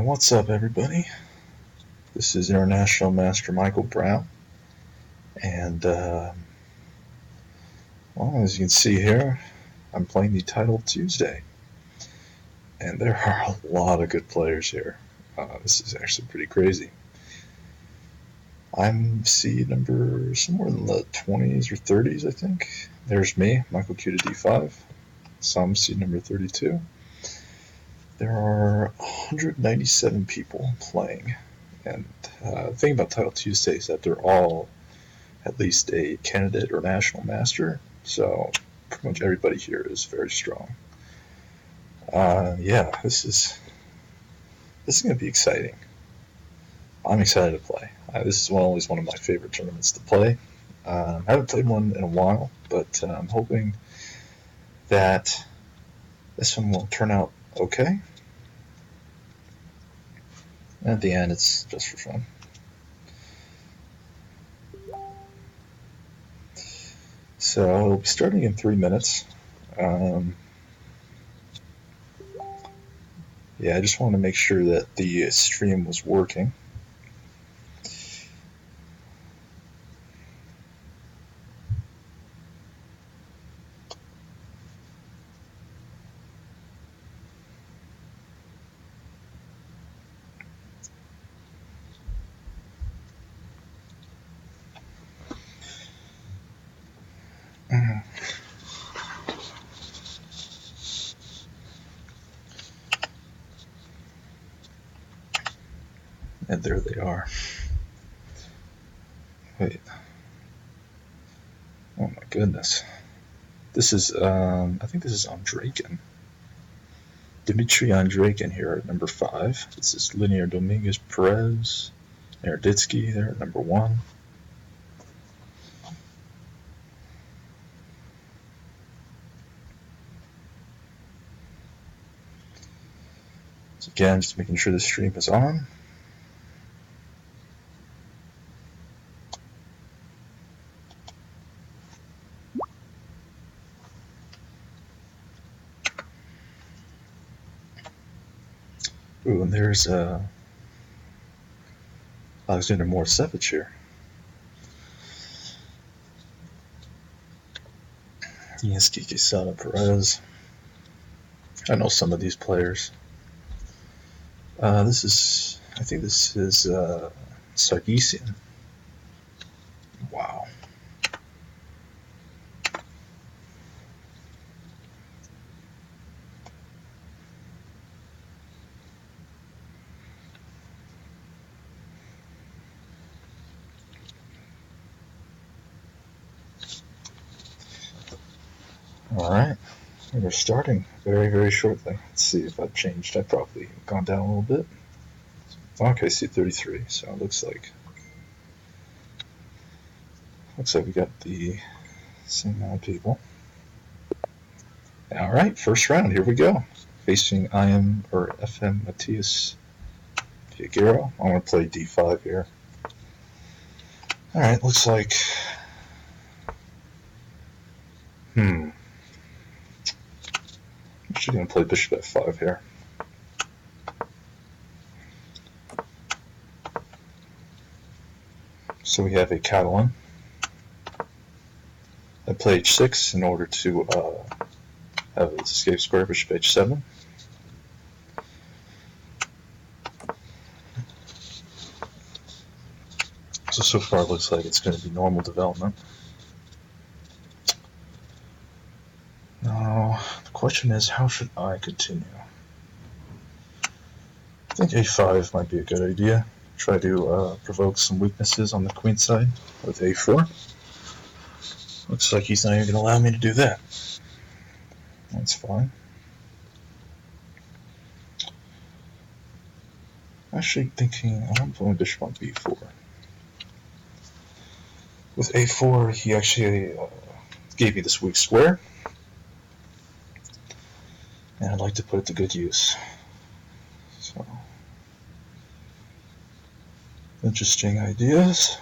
What's up, everybody? This is International Master Michael Brown, and well, as you can see here, I'm playing the title Tuesday, and there are a lot of good players here. This is actually pretty crazy. I'm seed number somewhere in the 20s or 30s, I think. There's me, Michael Q to D5. So I'm seed number 32. There are 197 people playing, and the thing about Title Tuesday is that they're all at least a candidate or national master, so pretty much everybody here is very strong. Yeah, this is going to be exciting. I'm excited to play. This is always one of my favorite tournaments to play. I haven't played one in a while, but I'm hoping that this one will turn out okay. And at the end, it's just for fun. So we'll be starting in 3 minutes. Yeah, I just wanted to make sure that the stream was working. And there they are. Wait. Oh my goodness. This is, I think this is Andrakin. Dmitry Andrakin here at number 5. This is Linear Dominguez Perez. Naroditsky there at number 1. So again, just making sure the stream is on. Ooh, and there's Alexander Morisevich here. Yes, Kiki Sada Perez. I know some of these players. I think this is Sargsyan. Wow. Alright, we're starting very, very shortly. Let's see if I've changed. I've probably gone down a little bit. Okay, C33, so it looks like we got the same amount of people. Alright, first round, here we go. Facing FM Matias Figueroa. I'm going to play D5 here. Alright, looks like I'm actually going to play Bishop F5 here. So we have a Catalan. I play H6 in order to have its escape square, Bishop H7. So far it looks like it's going to be normal development. Now, the question is, how should I continue? I think A5 might be a good idea. Try to provoke some weaknesses on the queen side with A4. Looks like he's not even going to allow me to do that. That's fine. Actually thinking, I want to play my bishop on B4. With A4, he actually gave me this weak square. And I'd like to put it to good use. So, interesting ideas.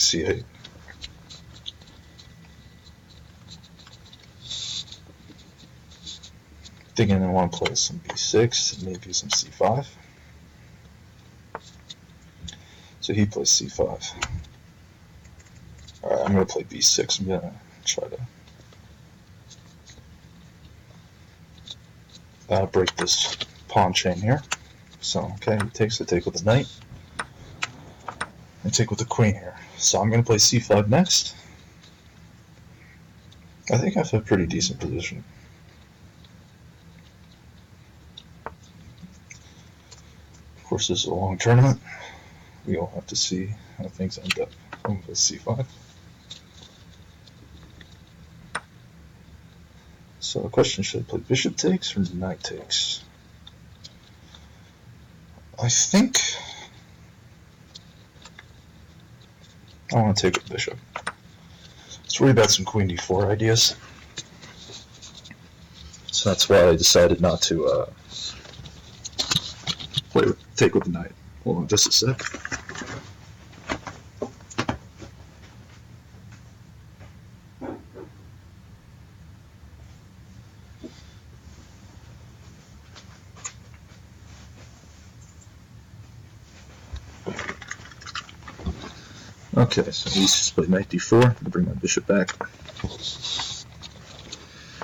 c8. Thinking I want to play some b6 and maybe some c5. So he plays c5. Alright, I'm going to play b6. I'm going to try to break this pawn chain here. So, okay, he takes. I take with the knight. I take with the queen here. So I'm going to play c5 next. I think I have a pretty decent position. Of course, this is a long tournament. We all have to see how things end up. I'm going to play c5. So the question, should I play bishop takes or knight takes? I think I want to take with bishop. Let's worry about some queen d4 ideas. So that's why I decided not to take with the knight. Hold on just a sec. Okay, so he's just played knight d4 to bring my bishop back.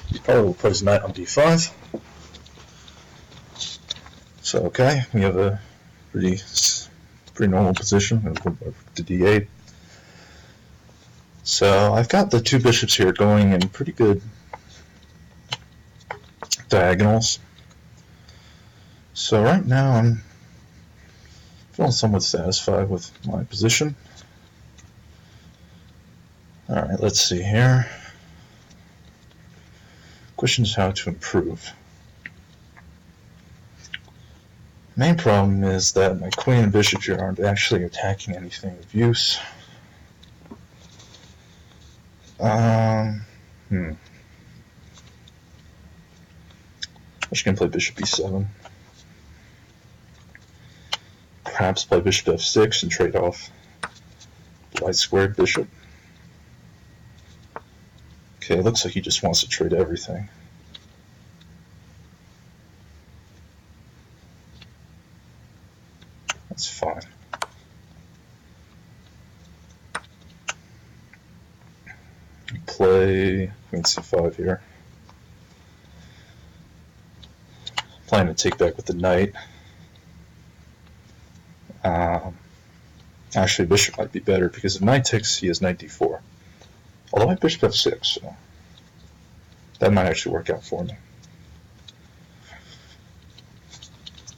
He probably plays knight on d5. So okay, we have a pretty normal position. We'll go to d8. So I've got the two bishops here going in pretty good diagonals. So right now I'm feeling somewhat satisfied with my position. Alright, let's see here. Question is how to improve. Main problem is that my queen and bishop here aren't actually attacking anything of use. I'm just going to play bishop e7. Perhaps play bishop f6 and trade off the white squared bishop. Okay, it looks like he just wants to trade everything. That's fine. Play queen c5 here. Planning to take back with the knight. Actually, bishop might be better because if knight takes, he has knight d4. Although I have bishop f6, so that might actually work out for me.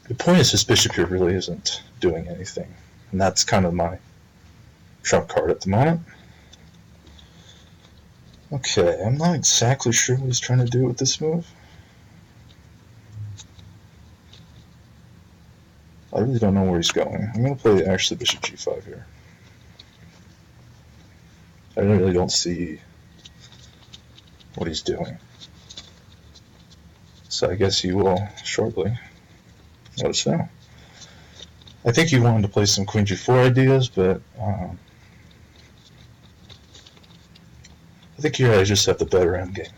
The point is, this bishop here really isn't doing anything, and that's kind of my trump card at the moment. Okay, I'm not exactly sure what he's trying to do with this move. I really don't know where he's going. I'm going to play actually bishop g5 here. I really don't see what he's doing. So I guess he will shortly let us know. I think he wanted to play some queen g4 ideas, but I think here I just have the better endgame.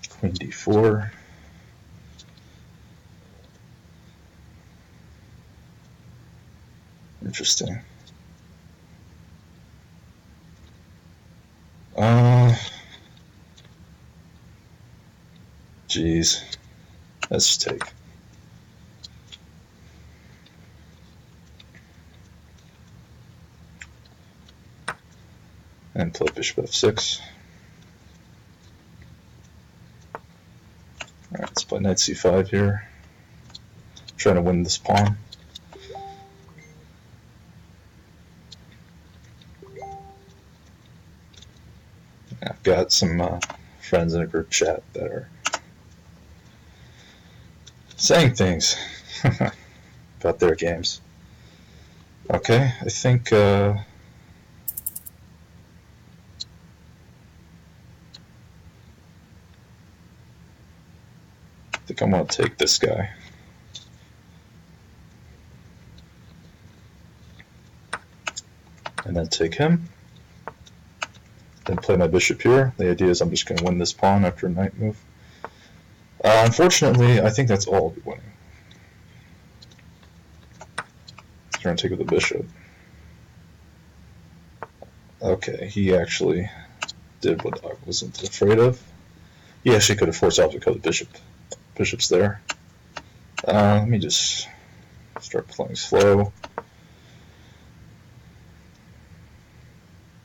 Queen d4. Interesting. Geez. Let's just take. And play bishop f6. Alright, let's play knight c5 here. Trying to win this pawn. I've got some friends in a group chat that are saying things about their games. Okay, I think I'm going to take this guy. and then take him. Then play my bishop here. The idea is I'm just going to win this pawn after a knight move. Unfortunately, I think that's all I'll be winning. He's going to take with the bishop. Okay, he actually did what I wasn't afraid of. He actually could have forced out because the bishop's there. Let me just start playing slow.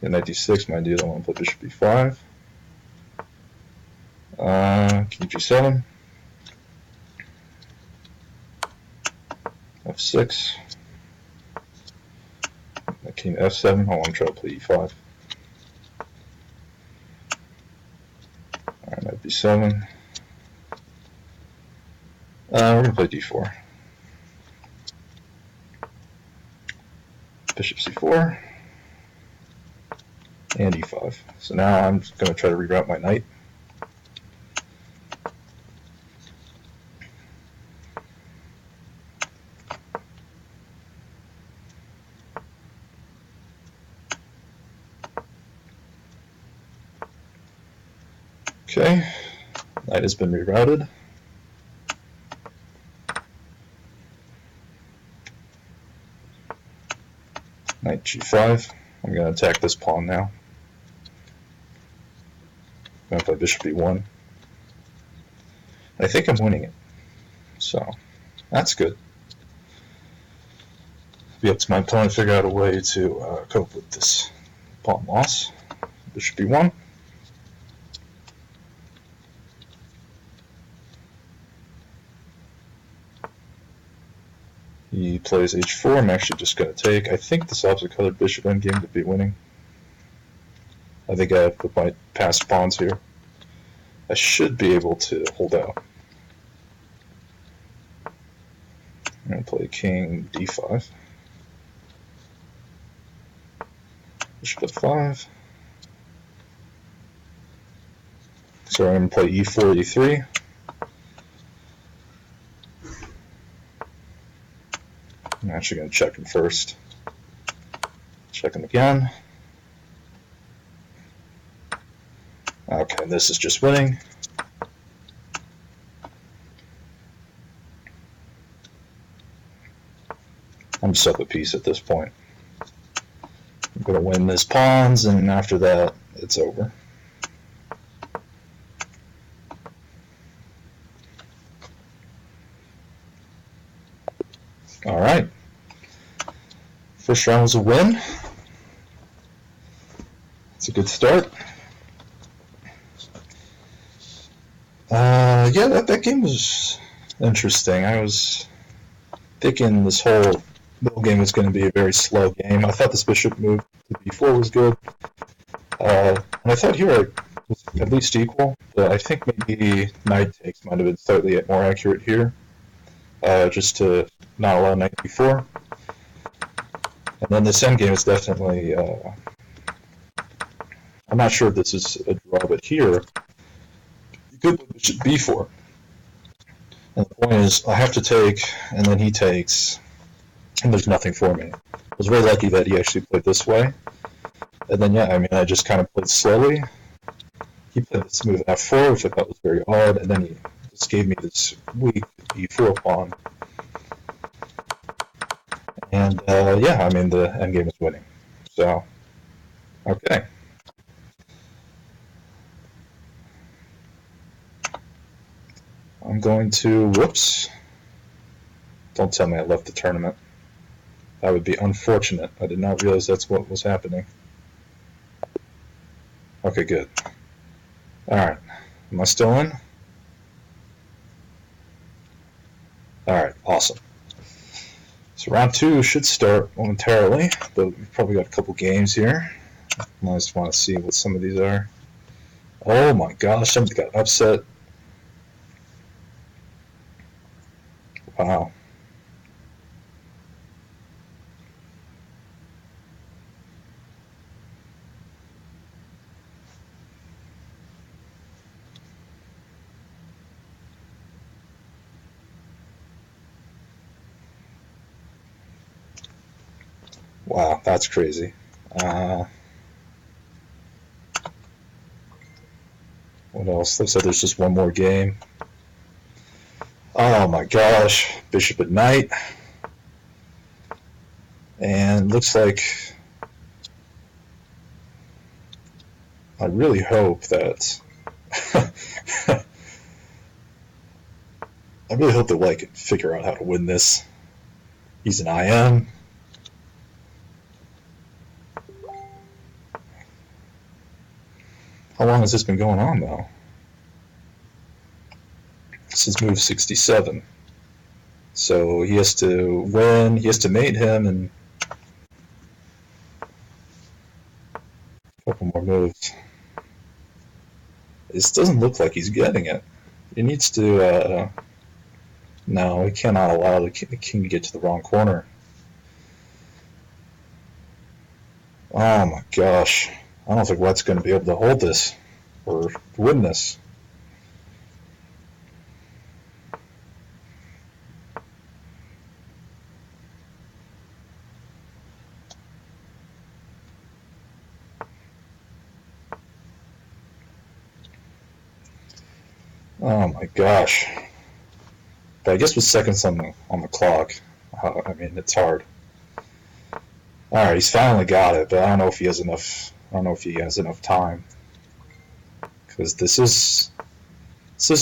In knight d6, my idea is I want to play bishop b5. King g7. f6. King f7. I want to try to play e5. Alright, knight b7. We're going to play d4. Bishop c4. And e5. So now I'm going to try to reroute my knight. Okay, knight has been rerouted. Knight g5. I'm going to attack this pawn now. I'm going to play bishop e1. I think I'm winning it, so that's good. It'll be up to my opponent to figure out a way to cope with this pawn loss. Bishop e1. He plays h4. I'm actually just going to take. I think this opposite colored bishop endgame to be winning. I think I have put my passed pawns here. I should be able to hold out. I'm going to play king d5. Bishop f5. So I'm going to play e4, e3. I'm actually going to check him first. Check him again. Okay, this is just winning. I'm just up a piece at this point. I'm going to win this pawns, and after that, it's over. All right. First round was a win. It's a good start. Yeah, that game was interesting. I was thinking this whole middle game was going to be a very slow game. I thought this bishop move to b4 was good. And I thought here it was at least equal, but I think maybe knight takes might have been slightly more accurate here, just to not allow knight b4. And then this endgame is definitely, I'm not sure if this is a draw, but here, you could put bishop b4. And the point is, I have to take, and then he takes, and there's nothing for me. I was very lucky that he actually played this way. And then, yeah, I mean, I just kind of played slowly. He played this move f4, which I thought was very odd, and then he just gave me this weak e4 pawn. And, yeah, I mean, the endgame is winning. So, okay. I'm going to, whoops. Don't tell me I left the tournament. That would be unfortunate. I did not realize that's what was happening. Okay, good. Alright. Am I still in? Alright, awesome. So round 2 should start momentarily, but we've probably got a couple games here. I just want to see what some of these are. Oh my gosh, somebody got upset. Wow. Wow, that's crazy. What else? Looks like there's just one more game. Oh my gosh, bishop at knight. And looks like I really hope that I really hope that White can figure out how to win this. He's an IM. How long has this been going on, though? This is move 67. So he has to win, he has to mate him, and a couple more moves. This doesn't look like he's getting it. He needs to, no, he cannot allow the king to get to the wrong corner. Oh my gosh. I don't think White's going to be able to hold this or win this. Oh my gosh. But I guess with seconds on the clock, I mean, it's hard. Alright, he's finally got it, but I don't know if he has enough. I don't know if he has enough time. Because this is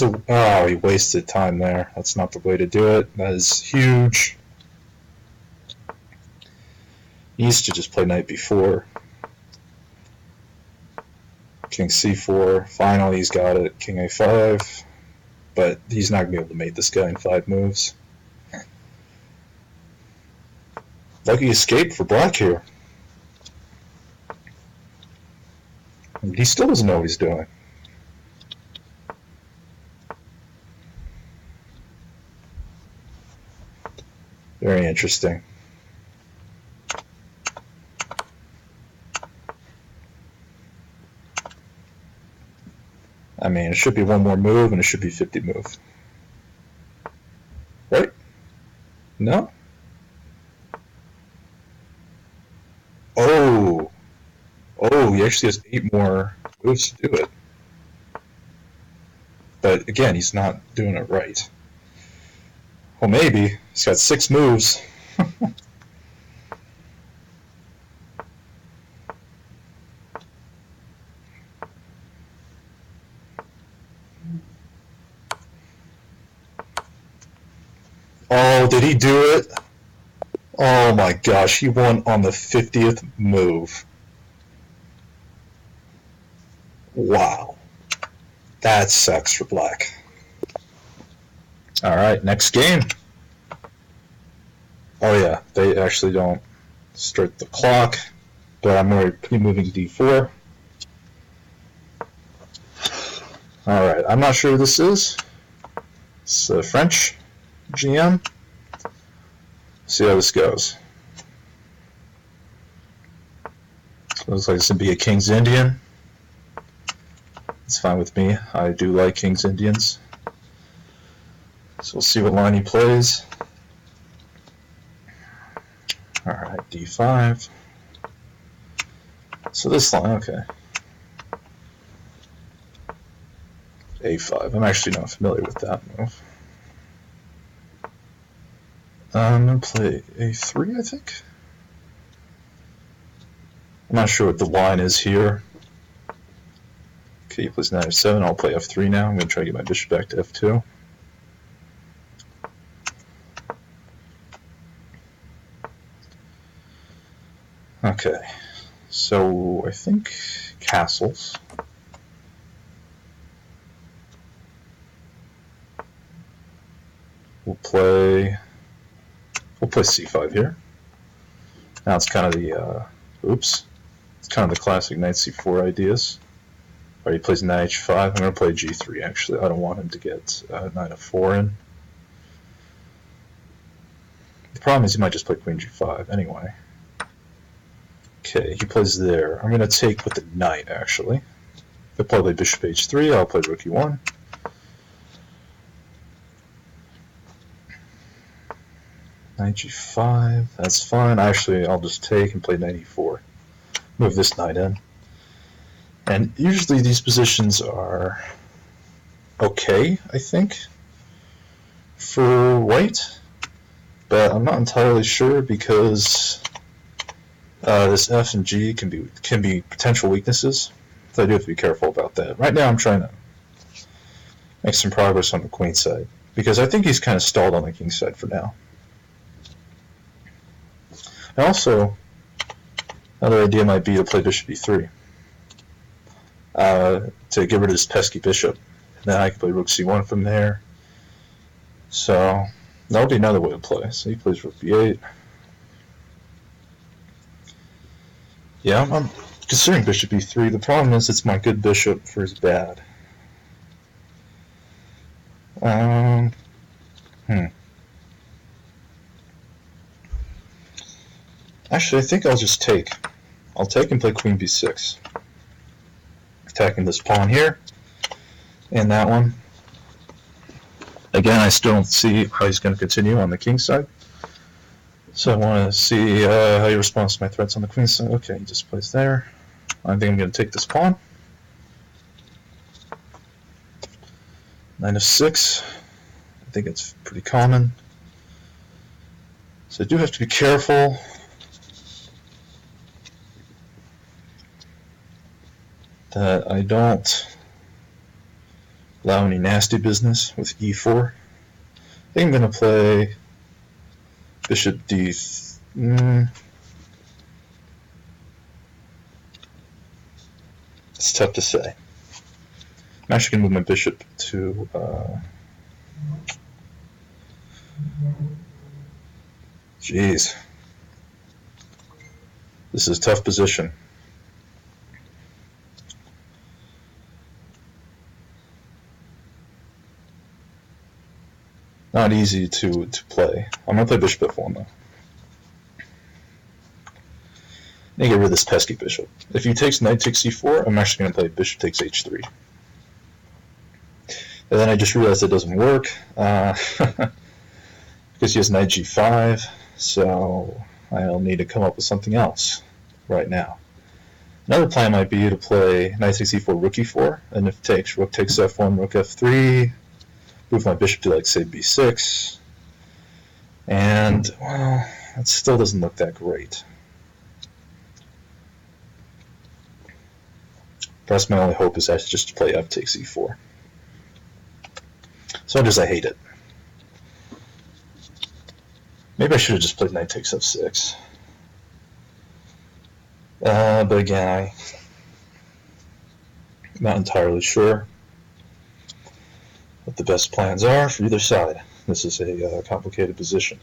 a, oh, he wasted time there. That's not the way to do it. That is huge. He used to just play knight b4. King c4. Finally, he's got it. King a5. But he's not going to be able to mate this guy in 5 moves. Lucky escape for black here. He still doesn't know what he's doing. Very interesting. I mean, it should be one more move, and it should be 50 move. Right? No? Oh! Oh, he actually has 8 more moves to do it. But again, he's not doing it right. Well, maybe. He's got 6 moves. Oh, did he do it? Oh my gosh, he won on the 50th move. Wow. That sucks for black. Alright, next game. Oh yeah, they actually don't start the clock, but I'm already moving d4. Alright, I'm not sure who this is. It's a French GM. See how this goes. Looks like this would be a King's Indian. It's fine with me. I do like King's Indians. So we'll see what line he plays. Alright, d5. So this line, okay. a5. I'm actually not familiar with that move. I'm going to play a3, I think. I'm not sure what the line is here. Okay, he plays knight f7. I'll play f3 now. I'm going to try to get my bishop back to f2. Okay, so I think castles. We'll play c5 here. Now it's kind of the oops. It's kind of the classic knight c4 ideas. Or he plays knight h5. I'm going to play g3 actually. I don't want him to get knight f4 in. The problem is he might just play queen g5 anyway. Okay, he plays there. I'm going to take with the knight actually. He'll play bishop h3. I'll play rook e1. Knight g5. That's fine. Actually, I'll just take and play knight e4. move this knight in. And usually these positions are okay, I think, for white, but I'm not entirely sure because this F and G can be potential weaknesses, so I do have to be careful about that. Right now I'm trying to make some progress on the queen side, because I think he's kind of stalled on the king side for now. And also, another idea might be to play bishop e3 to get rid of this pesky bishop. And then I can play rook c1 from there. So that would be another way to play. So he plays rook b8. Yeah, I'm considering bishop e3. The problem is it's my good bishop for his bad. Actually, I think I'll just take. I'll take and play queen b6. Attacking this pawn here. And that one. Again, I still don't see how he's going to continue on the king side. So I want to see how he responds to my threats on the queen side. Okay, he just plays there. I think I'm going to take this pawn. Knight of 6. I think it's pretty common. So I do have to be careful. That I don't allow any nasty business with e4. I think I'm going to play bishop d. It's tough to say. I'm actually going to move my bishop to Jeez. This is a tough position. Not easy to play. I'm going to play bishop f1 though. Let me get rid of this pesky bishop. If he takes knight takes c4, I'm actually going to play bishop takes h3. And then I just realized it doesn't work because he has knight g5, so I'll need to come up with something else right now. Another plan might be to play knight takes e4, rook e4, and if it takes, rook takes f1, rook f3, move my bishop to, like, say, b6, and, well, it still doesn't look that great. Perhaps my only hope is just to play f takes e4. So much as I hate it. Maybe I should have just played knight takes f6. But again, I'm not entirely sure what the best plans are for either side. This is a complicated position.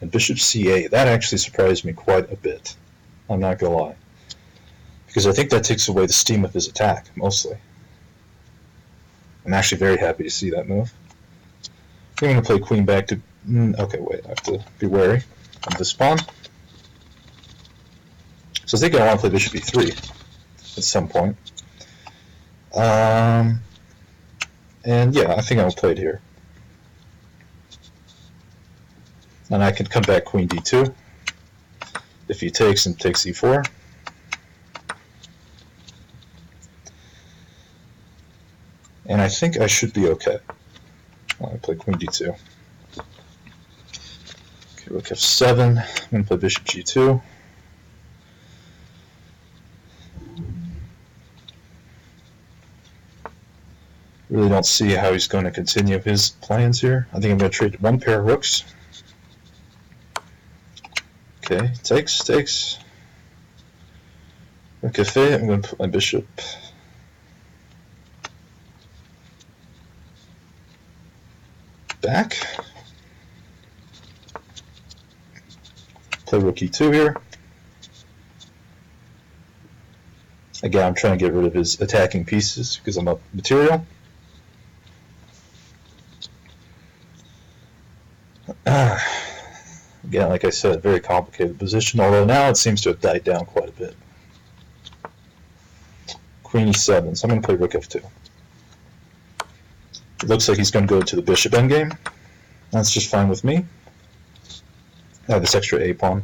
And bishop c8, that actually surprised me quite a bit. I'm not going to lie. Because I think that takes away the steam of his attack, mostly. I'm actually very happy to see that move. I'm going to play queen back to... okay, wait, I have to be wary of this pawn. So I think I want to play bishop e3 at some point. And yeah, I think I'll play it here. And I can come back queen d2 if he takes and takes e4. And I think I should be okay. I play queen d2. Okay, rook f7. I'm going to play bishop g2. Really don't see how he's going to continue his plans here. I think I'm going to trade one pair of rooks. Okay, takes. Rook f8. I'm going to put my bishop back. Play rook e2 here. Again, I'm trying to get rid of his attacking pieces because I'm up material. Again, like I said, very complicated position, although now it seems to have died down quite a bit. Queen e7, so I'm going to play rook f2. It looks like he's going to go to the bishop endgame. That's just fine with me. I have this extra a pawn.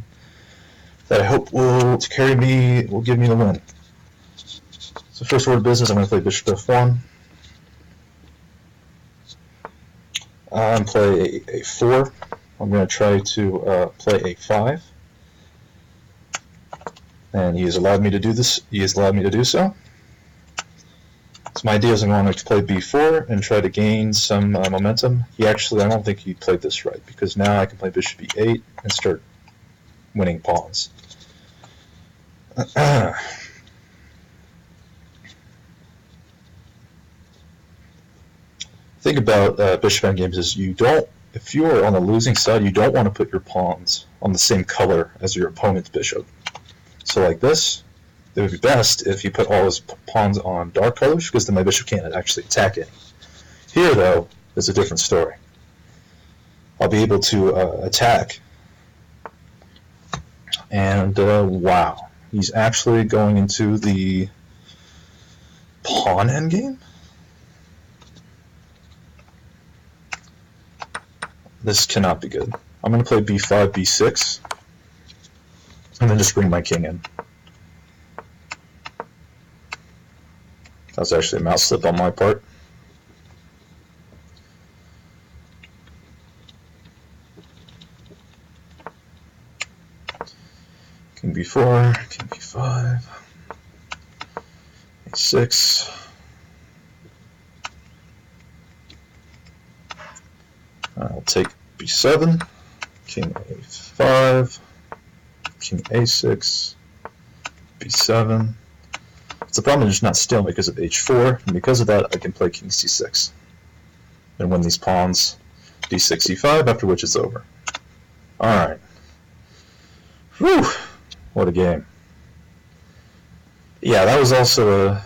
that I hope will give me the win. So first order of business, I'm going to play bishop f1. And play a4. I'm going to try to play a5. And he has allowed me to do this. He has allowed me to do so. So my idea is I'm going to play b4 and try to gain some momentum. I don't think he played this right, because now I can play bishop e8 and start winning pawns. Thing about bishop endgames is if you are on the losing side, you don't want to put your pawns on the same color as your opponent's bishop. So like this, it would be best if you put all his pawns on dark colors, because then my bishop can't actually attack any. Here, though, is a different story. I'll be able to attack. And wow, he's actually going into the pawn endgame? This cannot be good. I'm going to play b5, b6, and then just bring my king in. That was actually a mouse slip on my part. King b4, king b5, a6. I'll take b7, king a5, king a6, b7. It's a problem is not stealing because of h4, and because of that I can play king c6 and win these pawns, d6, e5, after which it's over. Alright. Whew! What a game. Yeah, that was also a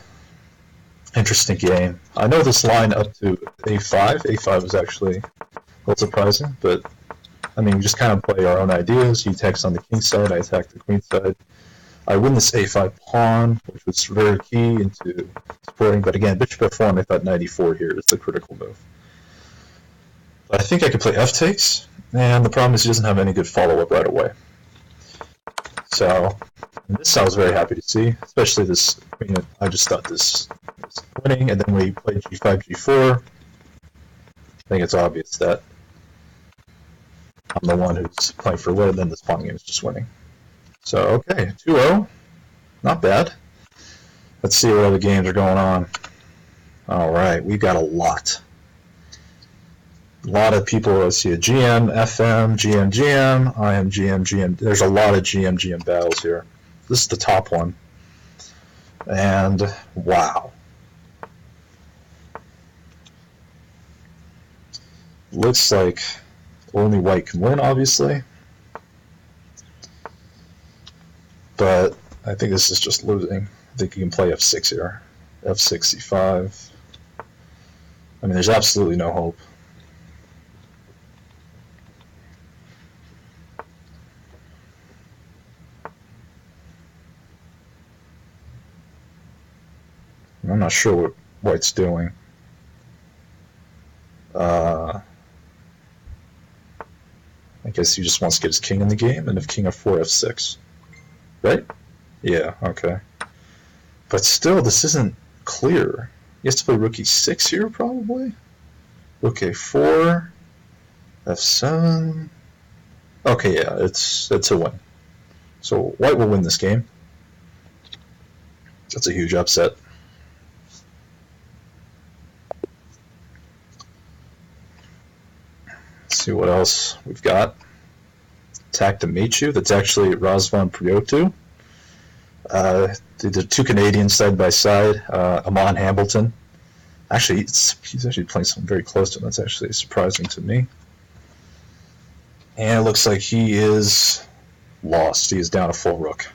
interesting game. I know this line up to a5. a5 was actually a little surprising, but I mean, we just kind of play our own ideas. He attacks on the king side, I attack the queen side. I win this a5 pawn, which was very key into supporting, but again, bishop f1, I thought knight e4 here is the critical move. But I think I could play f takes, and the problem is he doesn't have any good follow-up right away. So, this I was very happy to see, especially this, I just thought this was winning, and then when he played g5, g4, I think it's obvious that I'm the one who's playing for win, and then this pawn game is just winning. So, okay, 2-0, not bad. Let's see what other games are going on. Alright, we've got a lot. A lot of people, let's see, GM, FM, GM, GM, IM, GM, GM. There's a lot of GM, GM battles here. This is the top one. And, wow. Looks like only white can win, obviously. But I think this is just losing. I think you can play f6 here. f6, e5. I mean, there's absolutely no hope. I'm not sure what white's doing. I guess he just wants to get his king in the game, and if king f4, f6. Right? Yeah, okay. But still, this isn't clear. He has to play rook e6 here, probably? Rook a4, f7. Okay, yeah, it's a win. So white will win this game. That's a huge upset. Let's see what else we've got. Attack to Mechu. That's actually Razvan Priotu. The two Canadians side by side. Amon Hambleton. Actually, he's actually playing something very close to him. That's actually surprising to me. And it looks like he is lost. He is down a full rook.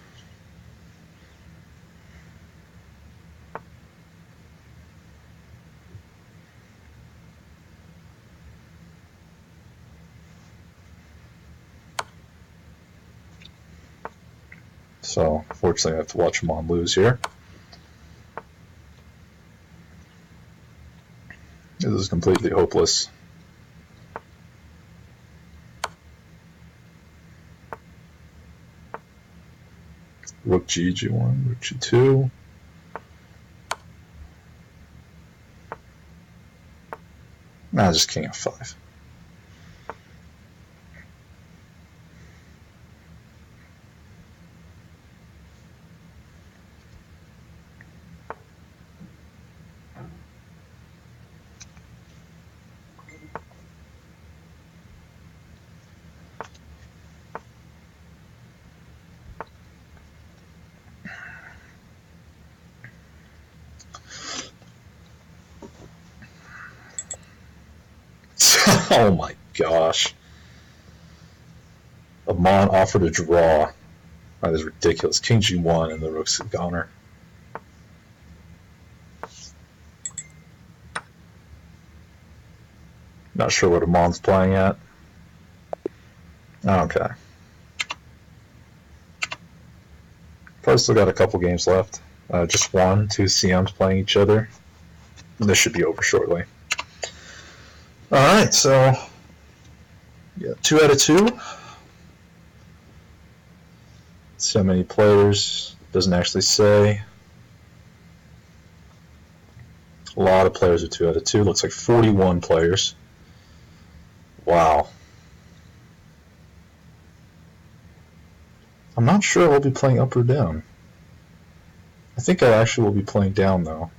So, fortunately, I have to watch Amon lose here. This is completely hopeless. Rook G, G1, Rook G2. Nah, just King F5. Oh my gosh. Amon offered a draw. That is ridiculous. King G1 and the rook's a goner. Not sure what Amon's playing at. Okay. Probably still got a couple games left. Just one, two CMs playing each other. This should be over shortly. Alright, so yeah, 2 out of 2. Let's see how many players. Doesn't actually say. A lot of players are 2 out of 2. Looks like 41 players. Wow. I'm not sure I'll be playing up or down. I think I actually will be playing down though.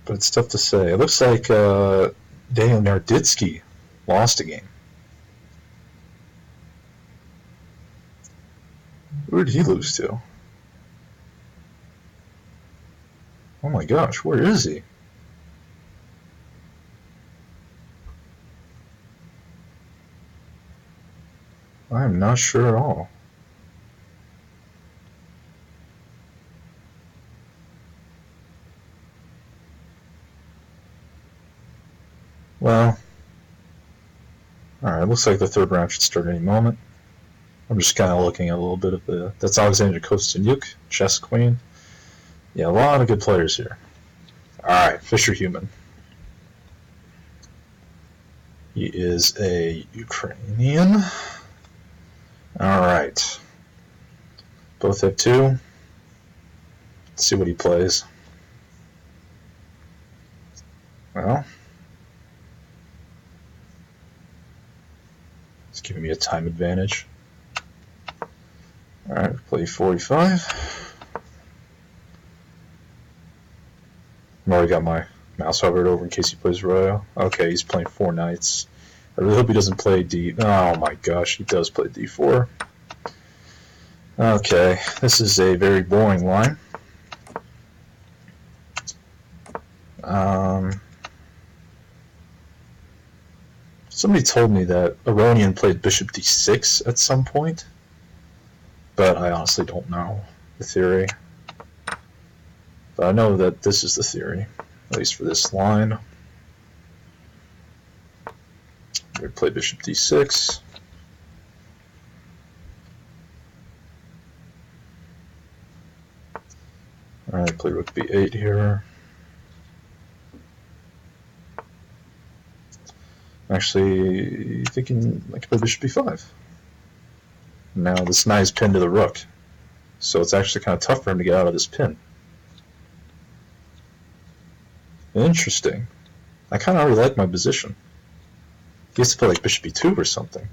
But it's tough to say. It looks like Daniel Naroditsky lost a game. Where did he lose to? Oh my gosh, where is he? I'm not sure at all. Well, alright, looks like the third round should start any moment. I'm just kind of looking at a little bit of the... That's Alexander Kosteniuk, chess queen. Yeah, a lot of good players here. Alright, Fischer Human. He is a Ukrainian. Alright. Both have 2. Let's see what he plays. Well, it's giving me a time advantage. Alright, play 45. I've already got my mouse hovered over in case he plays royal. Okay, he's playing 4 knights. I really hope he doesn't play D. Oh my gosh, he does play D4. Okay, this is a very boring line. Somebody told me that Aronian played Bishop D6 at some point, but I honestly don't know the theory. But I know that this is the theory, at least for this line. We play Bishop D6. Alright, play Rook B8 here. Actually, thinking I could play Bishop B5. Now this knight is pinned to the rook, so it's actually kind of tough for him to get out of this pin. Interesting. I kind of already like my position. He has to play like Bishop B2 or something.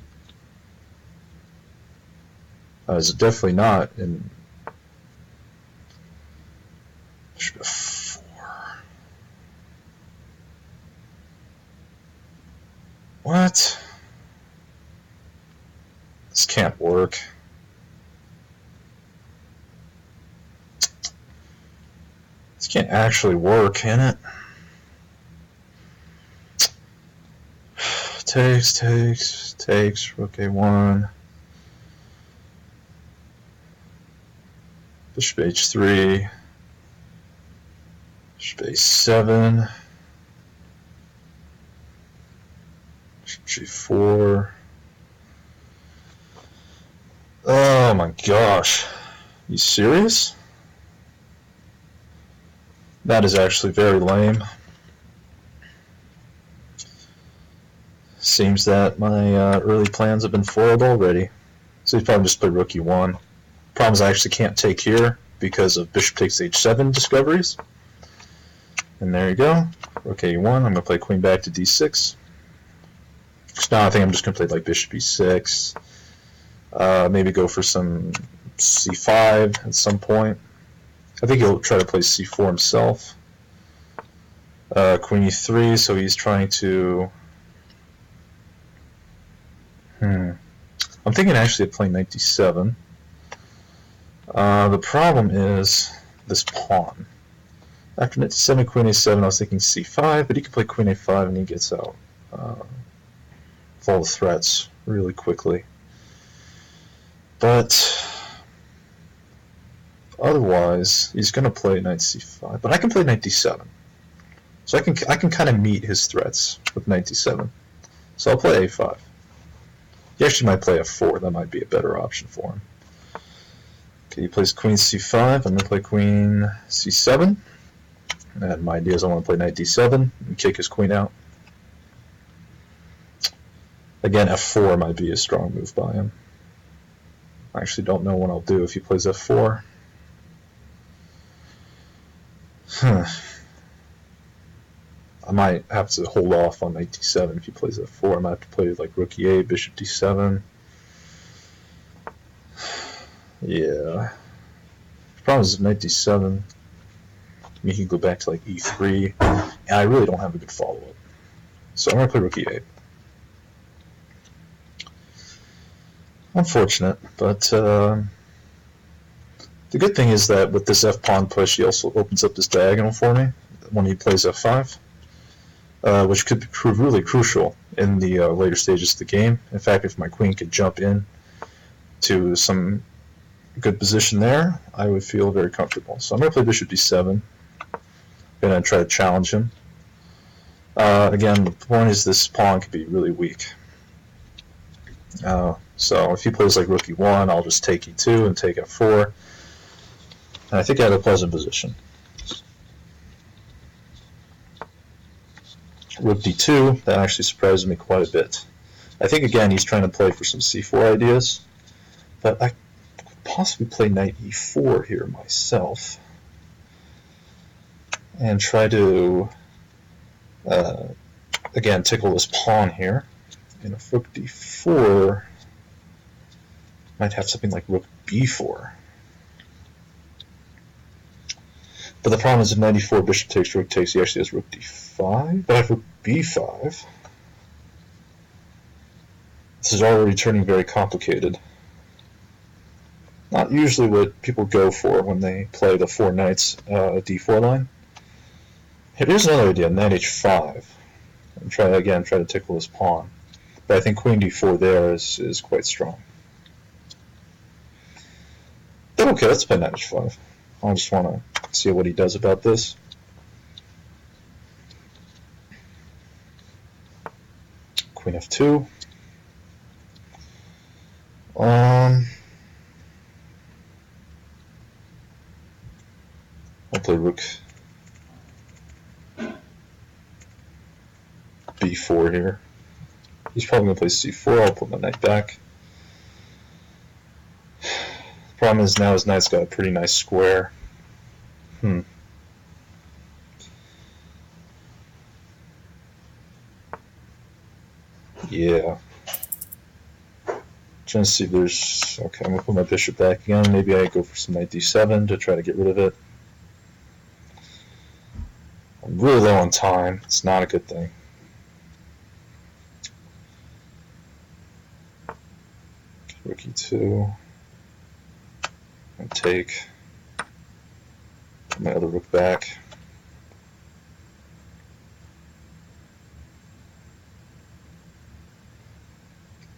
It's definitely not in Bishop F4. What? This can't work. This can't actually work, can it? Takes, Rook A1. Bishop H3. Bishop A7. Bishop G4. Oh my gosh. You serious? That is actually very lame. Seems that my early plans have been foiled already. So he's probably just play rook e1. Problem is I actually can't take here because of bishop takes h7 discoveries. And there you go. Rook a1. I'm going to play queen back to d6. So now I think I'm just going to play like bishop e6. Maybe go for some c5 at some point. I think he'll try to play c4 himself. Queen e3, so he's trying to... I'm thinking actually of playing knight d7. The problem is this pawn. After knight d7, queen a7, I was thinking c5, but he can play queen a5 and he gets out with all the threats really quickly. But otherwise, he's going to play knight c5. But I can play knight d7. So I can kind of meet his threats with knight d7. So I'll play a5. He actually might play f4. That might be a better option for him. Okay, he plays queen c5. I'm going to play queen c7. And my idea is I want to play knight d7 and kick his queen out. Again, f4 might be a strong move by him. I actually don't know what I'll do if he plays f4. I might have to hold off on knight d7 if he plays f4. I might have to play like rook e8, bishop d7. Yeah. The problem is knight d7. I mean, he can go back to like e3. And I really don't have a good follow-up. So I'm going to play rook e8. Unfortunate, but the good thing is that with this f-pawn push, he also opens up this diagonal for me when he plays f5. Which could prove really crucial in the later stages of the game. In fact, if my queen could jump in to some good position there, I would feel very comfortable. So I'm going to play bishop d7. I'm going to try to challenge him. Again, the point is this pawn could be really weak. So if he plays like rook e1, I'll just take e2 and take f4. And I think I have a pleasant position. Rook d2, that actually surprises me quite a bit. I think, again, he's trying to play for some c4 ideas, but I could possibly play knight e4 here myself and try to, again, tickle this pawn here. And if rook d4, might have something like rook b4. But the problem is if knight e4, bishop takes, rook takes, he actually has rook d5. But I have rook b5. This is already turning very complicated. Not usually what people go for when they play the 4 knights d4 line. Here's another idea, knight h5. And try to tickle this pawn. But I think queen d4 there is quite strong. But okay, let's play knight h5. I just want to see what he does about this. Queen f2. I'll play rook b4 here. He's probably going to play c4. I'll put my knight back. The problem is now his knight's got a pretty nice square. Yeah. Trying to see if there's... Okay, I'm going to put my bishop back again. Maybe I go for some knight d7 to try to get rid of it. I'm really low on time. It's not a good thing. Rook e2. And take my other rook back.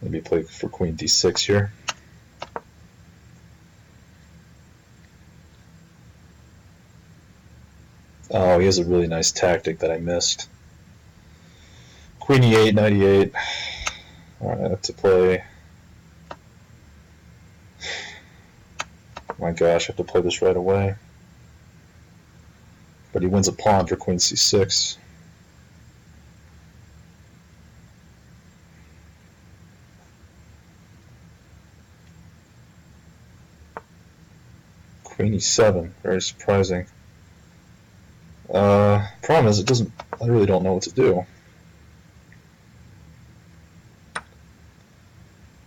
Maybe play for queen d6 here. Oh, he has a really nice tactic that I missed. Queen e8, knight e8. Alright, I have to play... Oh my gosh, I have to play this right away. But he wins a pawn for queen c6. Queen e7, very surprising. Problem is, I really don't know what to do.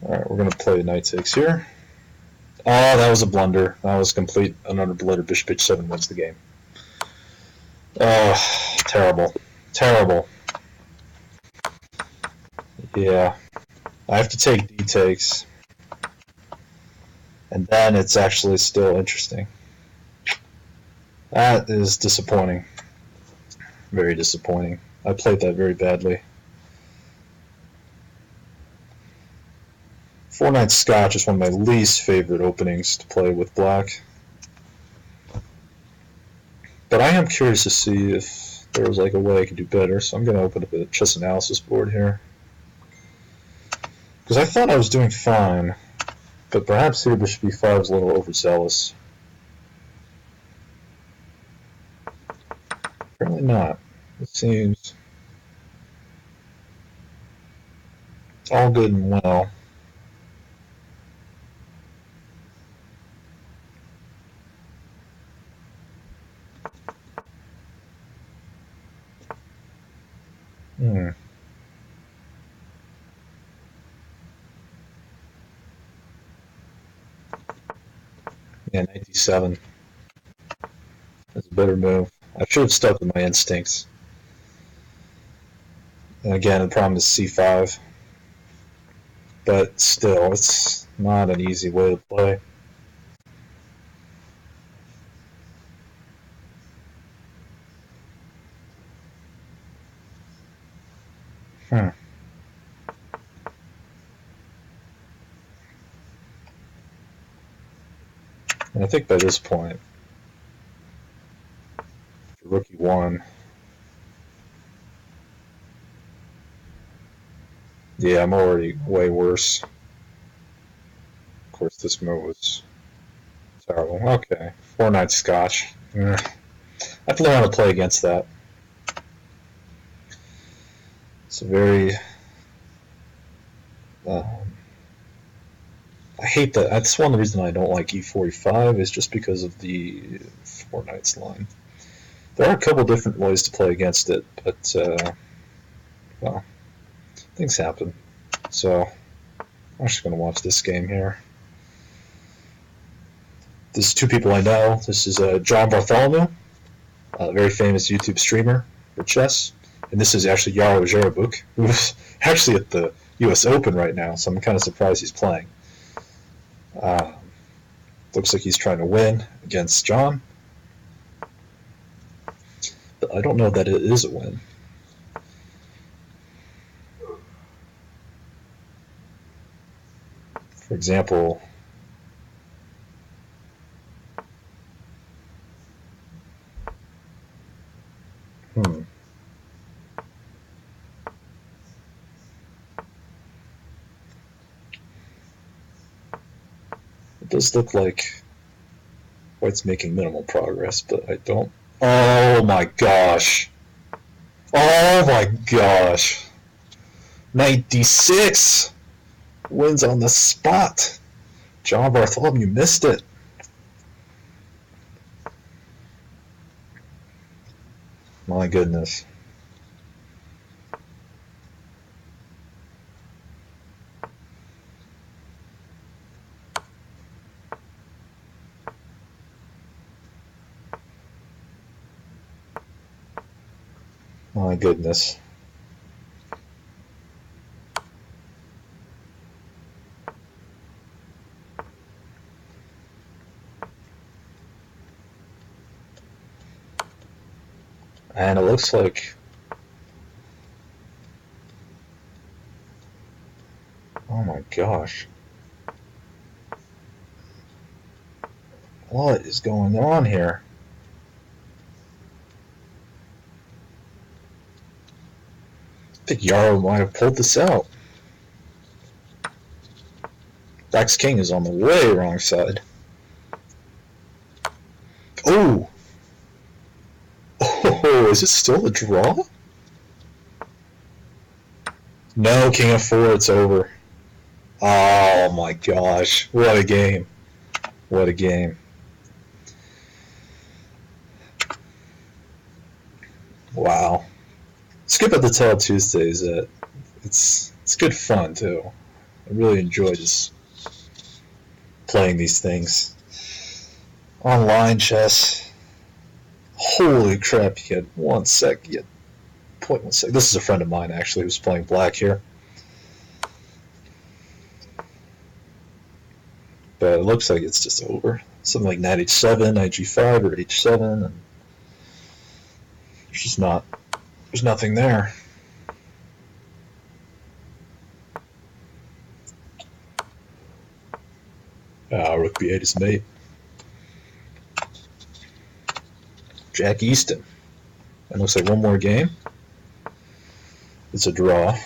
Alright, we're going to play knight takes here. Oh, that was a blunder. That was complete and utter blunder. Bishop h7 wins the game. Oh, terrible. Terrible. Yeah. I have to take d takes. And then it's actually still interesting. That is disappointing. Very disappointing. I played that very badly. 4-9 Scotch is one of my least favorite openings to play with black. But I am curious to see if there was like a way I could do better, so I'm going to open up a chess analysis board here. Because I thought I was doing fine, but perhaps here bishop b5 is a little overzealous. Apparently not. It seems all good and well. Yeah, knight d7. That's a better move. I should have stuck with my instincts. And again, the problem is c5. But still, it's not an easy way to play. And I think by this point, rook e1. Yeah, I'm already way worse. Of course, this move was terrible. Okay, 4-9 Scotch. I have to learn how to play against that. It's a very... I hate that. That's one of the reasons I don't like e4, e5 is just because of the 4 knights line. There are a couple different ways to play against it, but, well, things happen. So, I'm just going to watch this game here. This is two people I know. This is John Bartholomew, a very famous YouTube streamer for chess. And this is actually Yaro Jarabuk, who's actually at the US Open right now, so I'm kind of surprised he's playing. Looks like he's trying to win against John. But I don't know that it is a win. For example, it does look like White's making minimal progress, but I don't... Oh my gosh! Oh my gosh! Knight d6! Wins on the spot! John Bartholomew missed it. My goodness. My goodness. And it looks like... Oh my gosh. What is going on here? I think Yaro might have pulled this out. Black's king is on the way wrong side. Oh! Oh, is it still a draw? No, king f4, it's over. Oh my gosh, what a game. What a game. Wow. Skip at the Tell Tuesdays. It's good fun too. I really enjoy just playing these things. Online chess. Holy crap! You get 1 sec. You get 0.1 sec. This is a friend of mine actually who's playing black here. But it looks like it's just over. Something like knight h7, knight g5, or h7, and there's just not. There's nothing there. Rook b8 is mate. Jack Easton. It looks like one more game. It's a draw.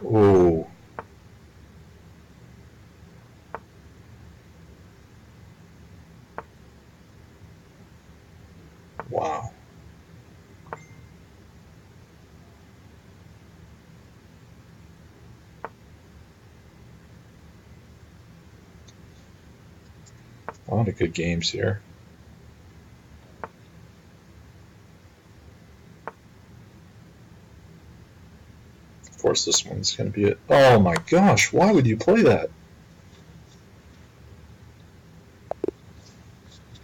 Ooh. Wow. A lot of good games here. Of course, this one's going to be it. Oh my gosh, why would you play that?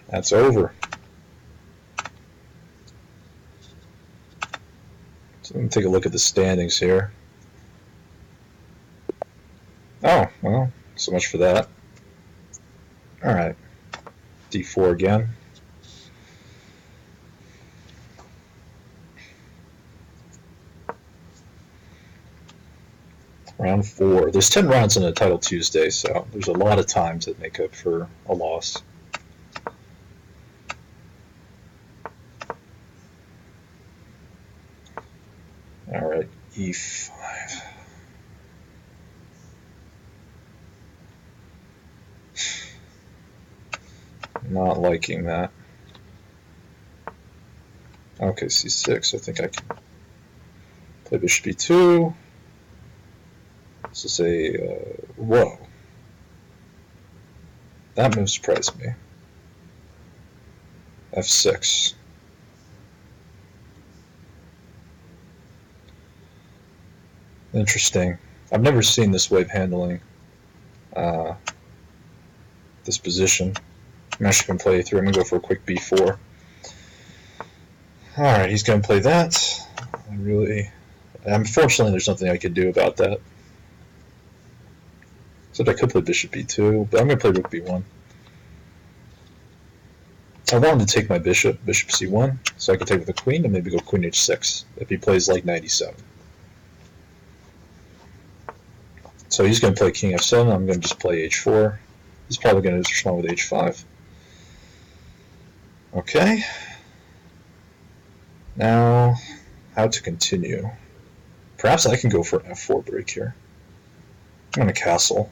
That's over. So let me take a look at the standings here. Oh, well, so much for that. All right, d4 again. Round 4. There's 10 rounds in a Title Tuesday, so there's a lot of times that make up for a loss. All right, e5. Not liking that. Okay, c6. I think I can play bishop e2. This is a whoa. That move surprised me. f6. Interesting. I've never seen this way of handling this position. I'm actually going to play through. I'm going to go for a quick b4. Alright, he's going to play that. Unfortunately, there's nothing I could do about that. Except I could play bishop b2, but I'm going to play rook b1. I wanted to take my bishop c1, so I could take with the queen and maybe go queen h6 if he plays like knight e7. So he's going to play king f7, I'm going to just play h4. He's probably going to respond with h5. Okay. Now, how to continue? Perhaps I can go for an f4 break here. I'm going to castle.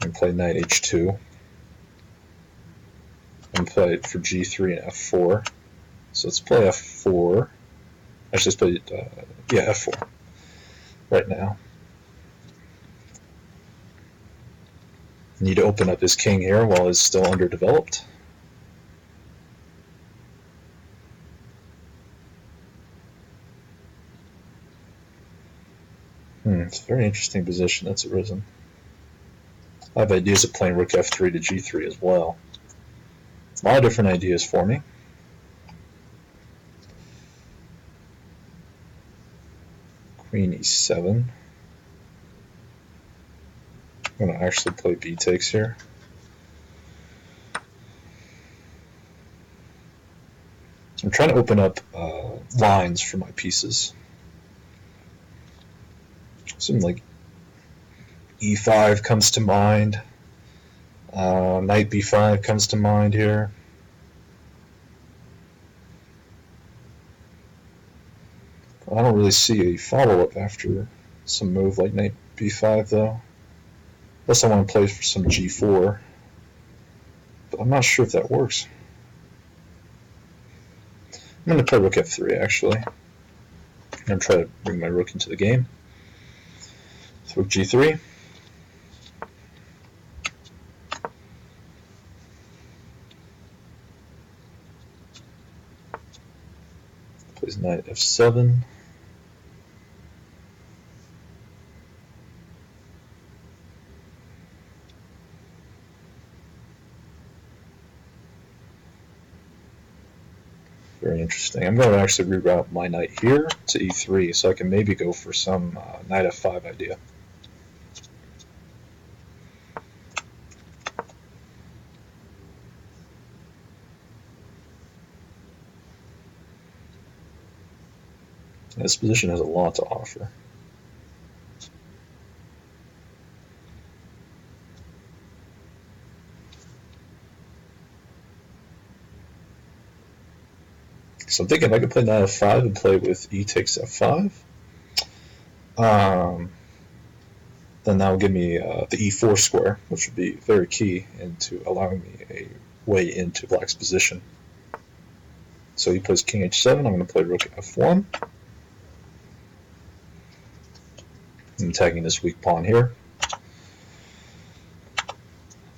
And play knight h2. And play it for g3 and f4. So let's play f4. Actually, let's play f4 right now. Need to open up his king here while it's still underdeveloped. It's a very interesting position that's arisen. I have ideas of playing rook f3 to g3 as well. A lot of different ideas for me. Queen e7. I'm going to actually play b takes here. I'm trying to open up lines for my pieces. Something like e5 comes to mind. Knight b5 comes to mind here. I don't really see a follow-up after some move like knight b5 though. Unless I want to play for some g4. But I'm not sure if that works. I'm going to play rook f3 actually. I'm going to try to bring my rook into the game. Rook g3. Plays knight f7. Very interesting. I'm going to actually reroute my knight here to e3, so I can maybe go for some knight f5 idea. This position has a lot to offer. So I'm thinking I could play knight f5 and play with e takes f5. Then that will give me the e4 square, which would be very key into allowing me a way into black's position. So he plays king h7. I'm going to play rook f1. I'm tagging this weak pawn here. I'm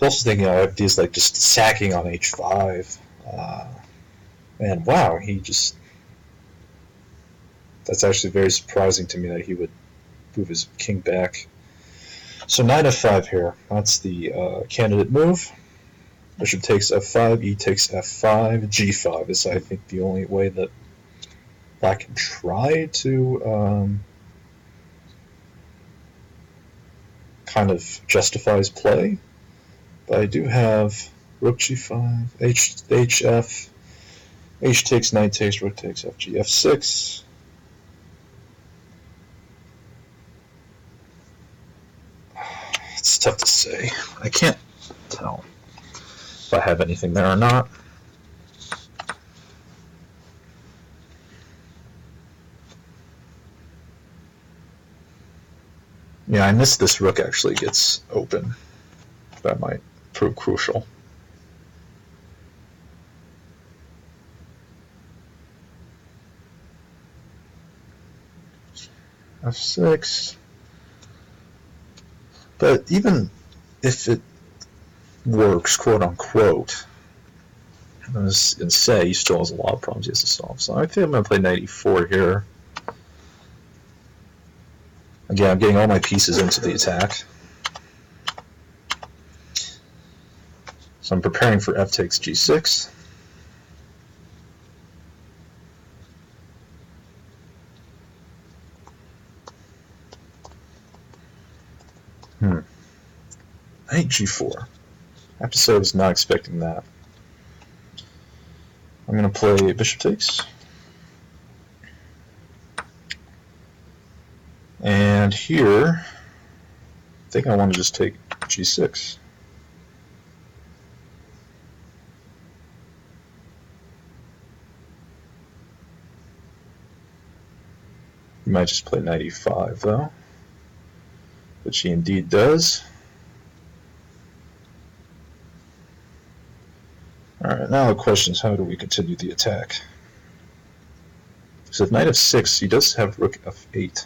also thinking of ideas like just sacking on h5. And wow, that's actually very surprising to me that he would move his king back. So knight f5 here, that's the candidate move. Bishop takes f5, e takes f5, g5 is, I think, the only way that black can try to kind of justify his play. But I do have rook g5, hf, h takes, knight takes, rook takes, fg, f6. It's tough to say. I can't tell if I have anything there or not. Yeah, I missed this rook actually gets open. That might prove crucial. f6. But even if it works, quote unquote, and say he still has a lot of problems he has to solve. So I think I'm going to play knight e4 here. Again, I'm getting all my pieces into the attack. So I'm preparing for f takes g6. Knight g4. I have to say I was not expecting that. I'm going to play bishop takes. And here, I think I want to just take g6. You might just play knight e5 though, which he indeed does. Alright, now the question is how do we continue the attack? So if knight f6, he does have rook f8,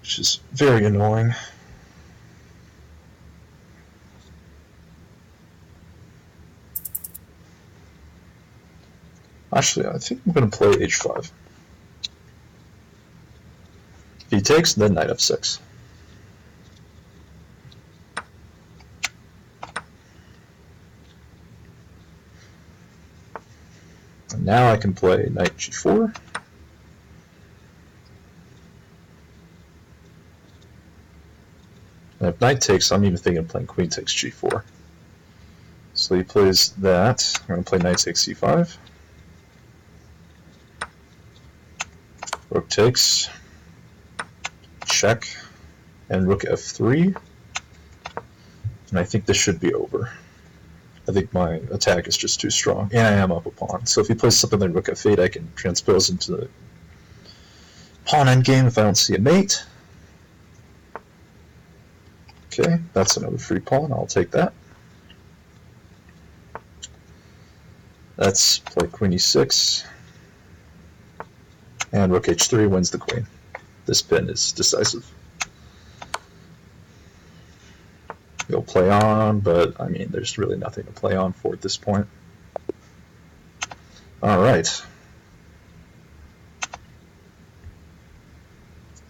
which is very annoying. Actually, I think I'm going to play h5. If he takes, then knight f6. And now I can play knight g4. And if knight takes, I'm even thinking of playing queen takes g4. So he plays that. I'm going to play knight takes c5. Rook takes. Check. And rook f3. And I think this should be over. I think my attack is just too strong. And I am up a pawn. So if he plays something like rook f8, I can transpose into the pawn endgame if I don't see a mate. Okay, that's another free pawn. I'll take that. Let's play queen e6. And rook h3 wins the queen. This pin is decisive. He'll play on, but I mean, there's really nothing to play on for at this point. All right.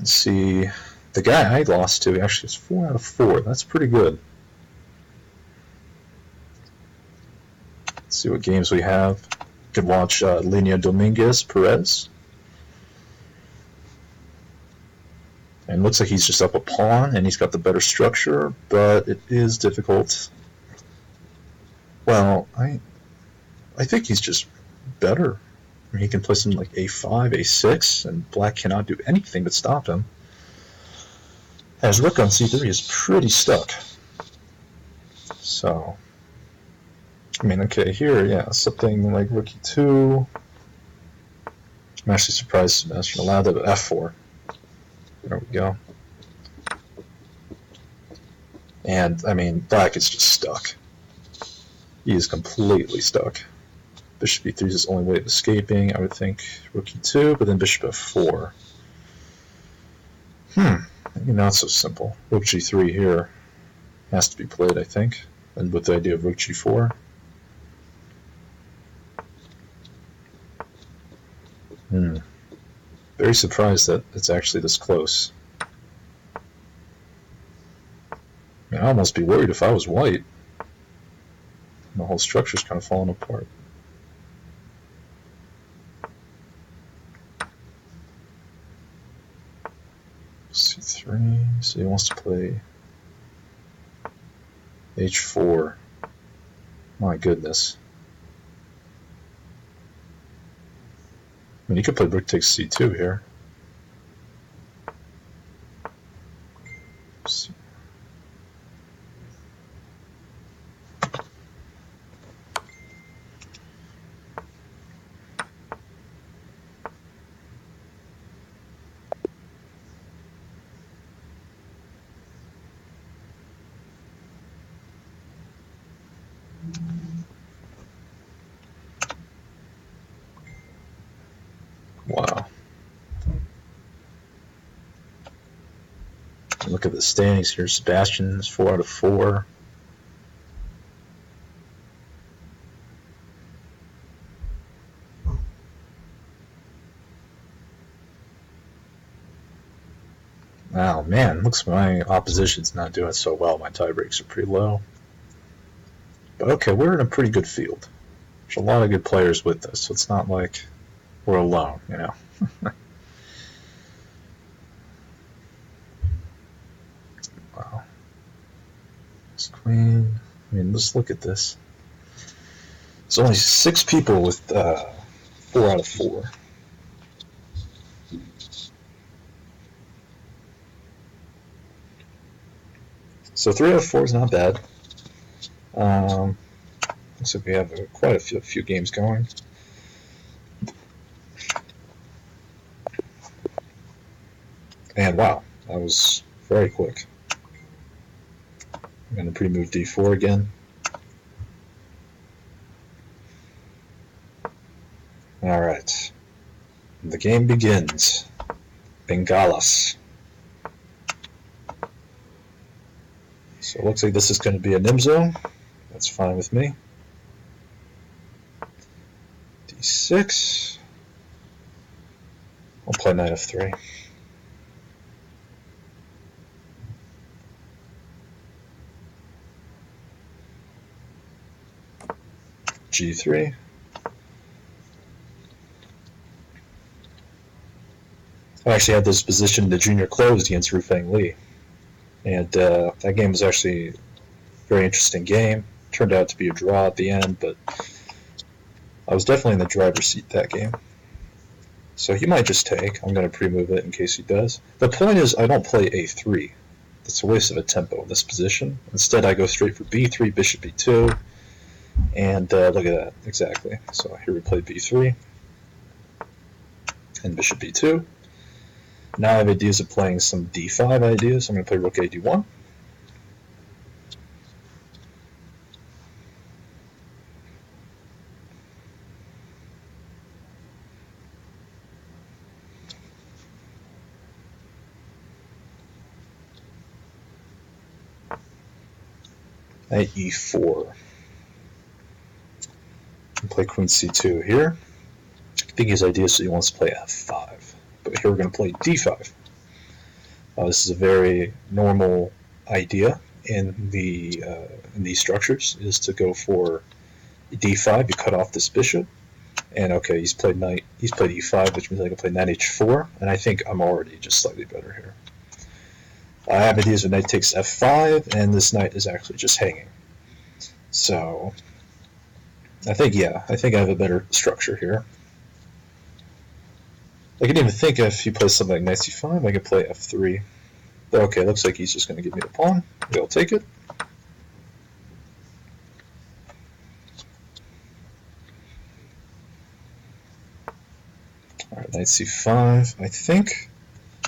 Let's see. The guy I lost to actually is 4 out of 4. That's pretty good. Let's see what games we have. You could watch Linea Dominguez Perez. And it looks like he's just up a pawn, and he's got the better structure, but it is difficult. Well, I think he's just better. I mean, he can play something like a5, a6, and black cannot do anything but stop him. As rook on c3 is pretty stuck. So, I mean, okay, here, yeah, something like rook e2. I'm actually surprised Sebastian allowed that at f4. There we go. And, I mean, black is just stuck. He is completely stuck. Bishop e3 is his only way of escaping. I would think rook e2, but then bishop f4. Maybe not so simple. Rook g3 here has to be played, I think. And with the idea of rook g4. Very surprised that it's actually this close. I mean, I'd almost be worried if I was white. The whole structure's kind of falling apart. c3, so he wants to play h4. My goodness. I mean, he could play rook takes c2 here. Wow. Look at the standings here. Sebastian's 4 out of 4. Oh man, looks like my opposition's not doing so well. My tie breaks are pretty low. But okay, we're in a pretty good field. There's a lot of good players with us, so it's not like we're alone, you know. Wow. This queen. I mean, let's look at this. There's only 6 people with 4 out of 4. So 3 out of 4 is not bad. Looks like we have quite a few games going. And wow, that was very quick. I'm going to pre-move d4 again. Alright. The game begins. Bengalas. So it looks like this is going to be a Nimzo. That's fine with me. d6. I'll play knight f3. g3. I actually had this position in the junior closed against Rufang Li. And that game was actually a very interesting game. Turned out to be a draw at the end, but I was definitely in the driver's seat that game. So he might just take. I'm going to pre-move it in case he does. The point is, I don't play a3. That's a waste of a tempo in this position. Instead, I go straight for b3, bishop b2. And look at that, exactly. So here we play b3 and bishop b2. Now I have ideas of playing some d5 ideas. I'm going to play rook a d1. Knight e4. And play queen c2 here. I think his idea is he wants to play f5. But here we're going to play d5. This is a very normal idea in these structures, is to go for d5. You cut off this bishop, and okay, he's played e5, which means I can play knight h4, and I think I'm already just slightly better here. I have ideas with knight takes f5, and this knight is actually just hanging. So I think I have a better structure here. I can even think if he plays something like knight c5, I could play f3. But okay, looks like he's just going to give me the pawn. We'll take it. Alright, knight c5. I think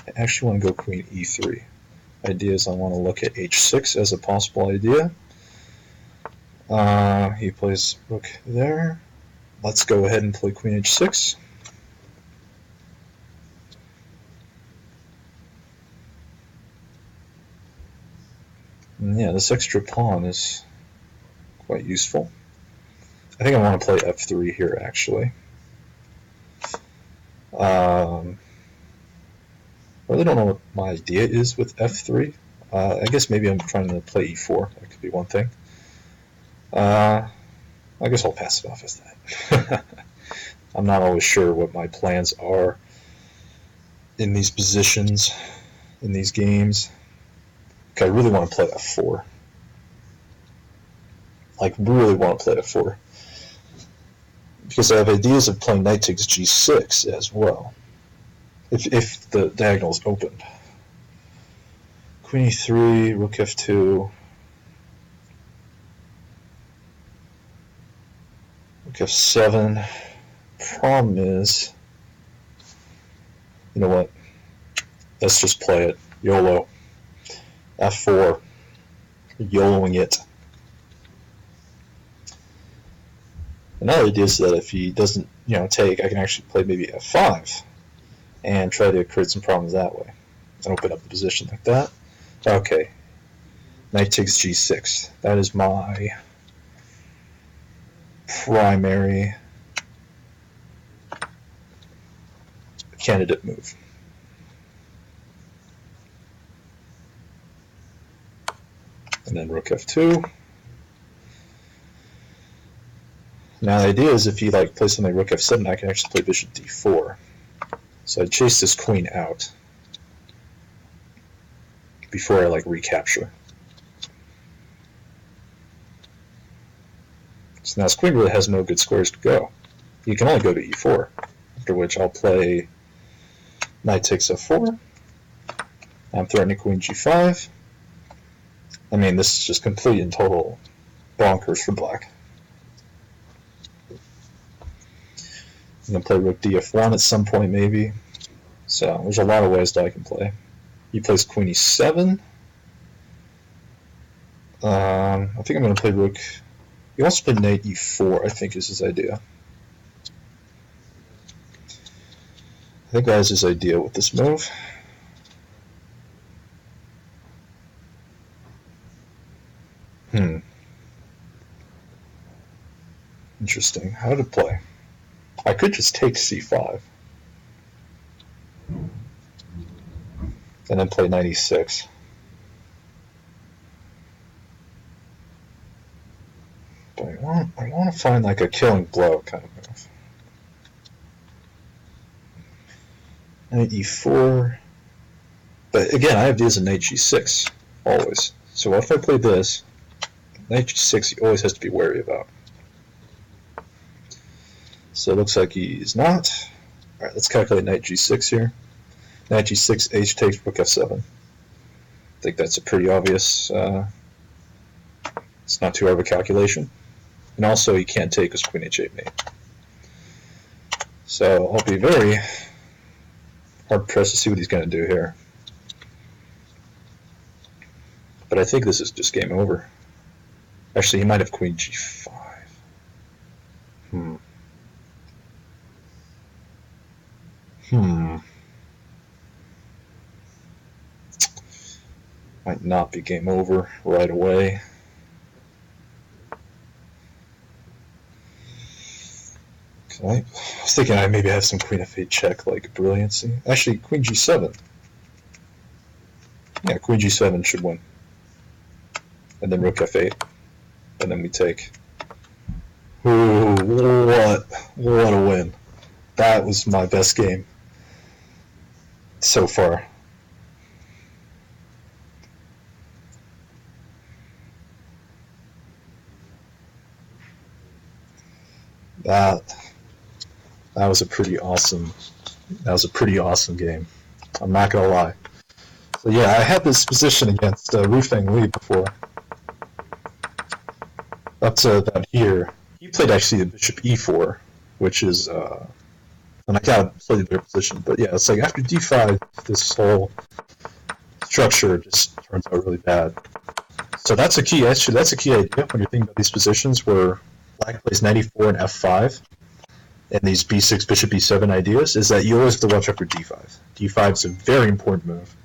I actually want to go queen e3. Idea is I want to look at h6 as a possible idea. He plays rook there. Let's go ahead and play queen h6. And yeah, this extra pawn is quite useful. I think I want to play f3 here, actually. I really don't know what my idea is with f3. I guess maybe I'm trying to play e4. That could be one thing. I guess I'll pass it off as that. I'm not always sure what my plans are in these positions, in these games. Okay, I really want to play f4. Like, really want to play f4. Because I have ideas of playing knight takes g6 as well, if the diagonal is opened. Queen e3, rook f2, rook f7. Problem is, you know what? Let's just play it. YOLO. f4. YOLOing it. Another idea is that if he doesn't, take, I can actually play maybe f5 and try to create some problems that way and open up the position like that. Okay, knight takes g6. That is my primary candidate move. And then rook f2. Now the idea is if he plays something like rook f7, I can actually play bishop d4. So I chase this queen out before I recapture. So now this queen really has no good squares to go. You can only go to e4, after which I'll play knight takes f4. I'm threatening queen g5. I mean, this is just complete and total bonkers for black. I'm going to play rook df1 at some point, maybe. So there's a lot of ways that I can play. He plays queen e7. I think I'm going to play rook. He wants to play knight e4, I think is his idea. I think that is his idea with this move. Interesting. How to play? I could just take c5 and then play knight e6. But I want to find a killing blow kind of move. Knight e4. But again, I have these in knight g6 always. So what if I play this? Knight g6 he always has to be wary about. So it looks like he's not. Alright, let's calculate knight g6 here. Knight g6, h takes, rook f7. I think that's a pretty obvious, it's not too hard of a calculation. And also he can't take his queen h8 mate. So I'll be very hard pressed to see what he's going to do here. But I think this is just game over. Actually, he might have queen g5. Might not be game over right away. Okay. I was thinking I maybe have some queen f8 check, brilliancy. Actually, queen g7. Yeah, queen g7 should win. And then rook f8. And then we take. Ooh, what a win. That was my best game so far. That was a pretty awesome game. I'm not gonna lie. So yeah, I had this position against Rufeng Li before. Up to about here, he played actually the bishop e4, which is and I got a slightly better position. But yeah, it's like after d5, this whole structure just turns out really bad. So that's a key. Actually, that's a key idea when you're thinking about these positions where Black plays knight e4 and f5, and these b6, bishop b7 ideas, is that you always have to watch out for d5. d5 is a very important move,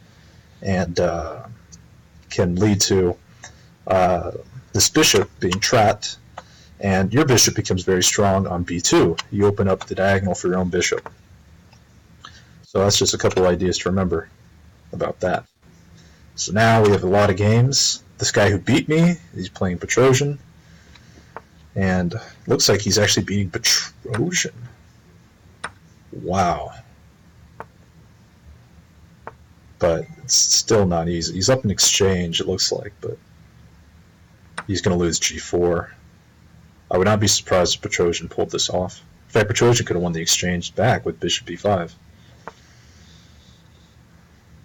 and can lead to this bishop being trapped, and your bishop becomes very strong on b2. You open up the diagonal for your own bishop. So that's just a couple ideas to remember about that. So now we have a lot of games. This guy who beat me, he's playing Petrosian. And looks like he's actually beating Petrosian. Wow. But it's still not easy. He's up in exchange, it looks like, but he's going to lose g4. I would not be surprised if Petrosian pulled this off. In fact, Petrosian could have won the exchange back with bishop b5.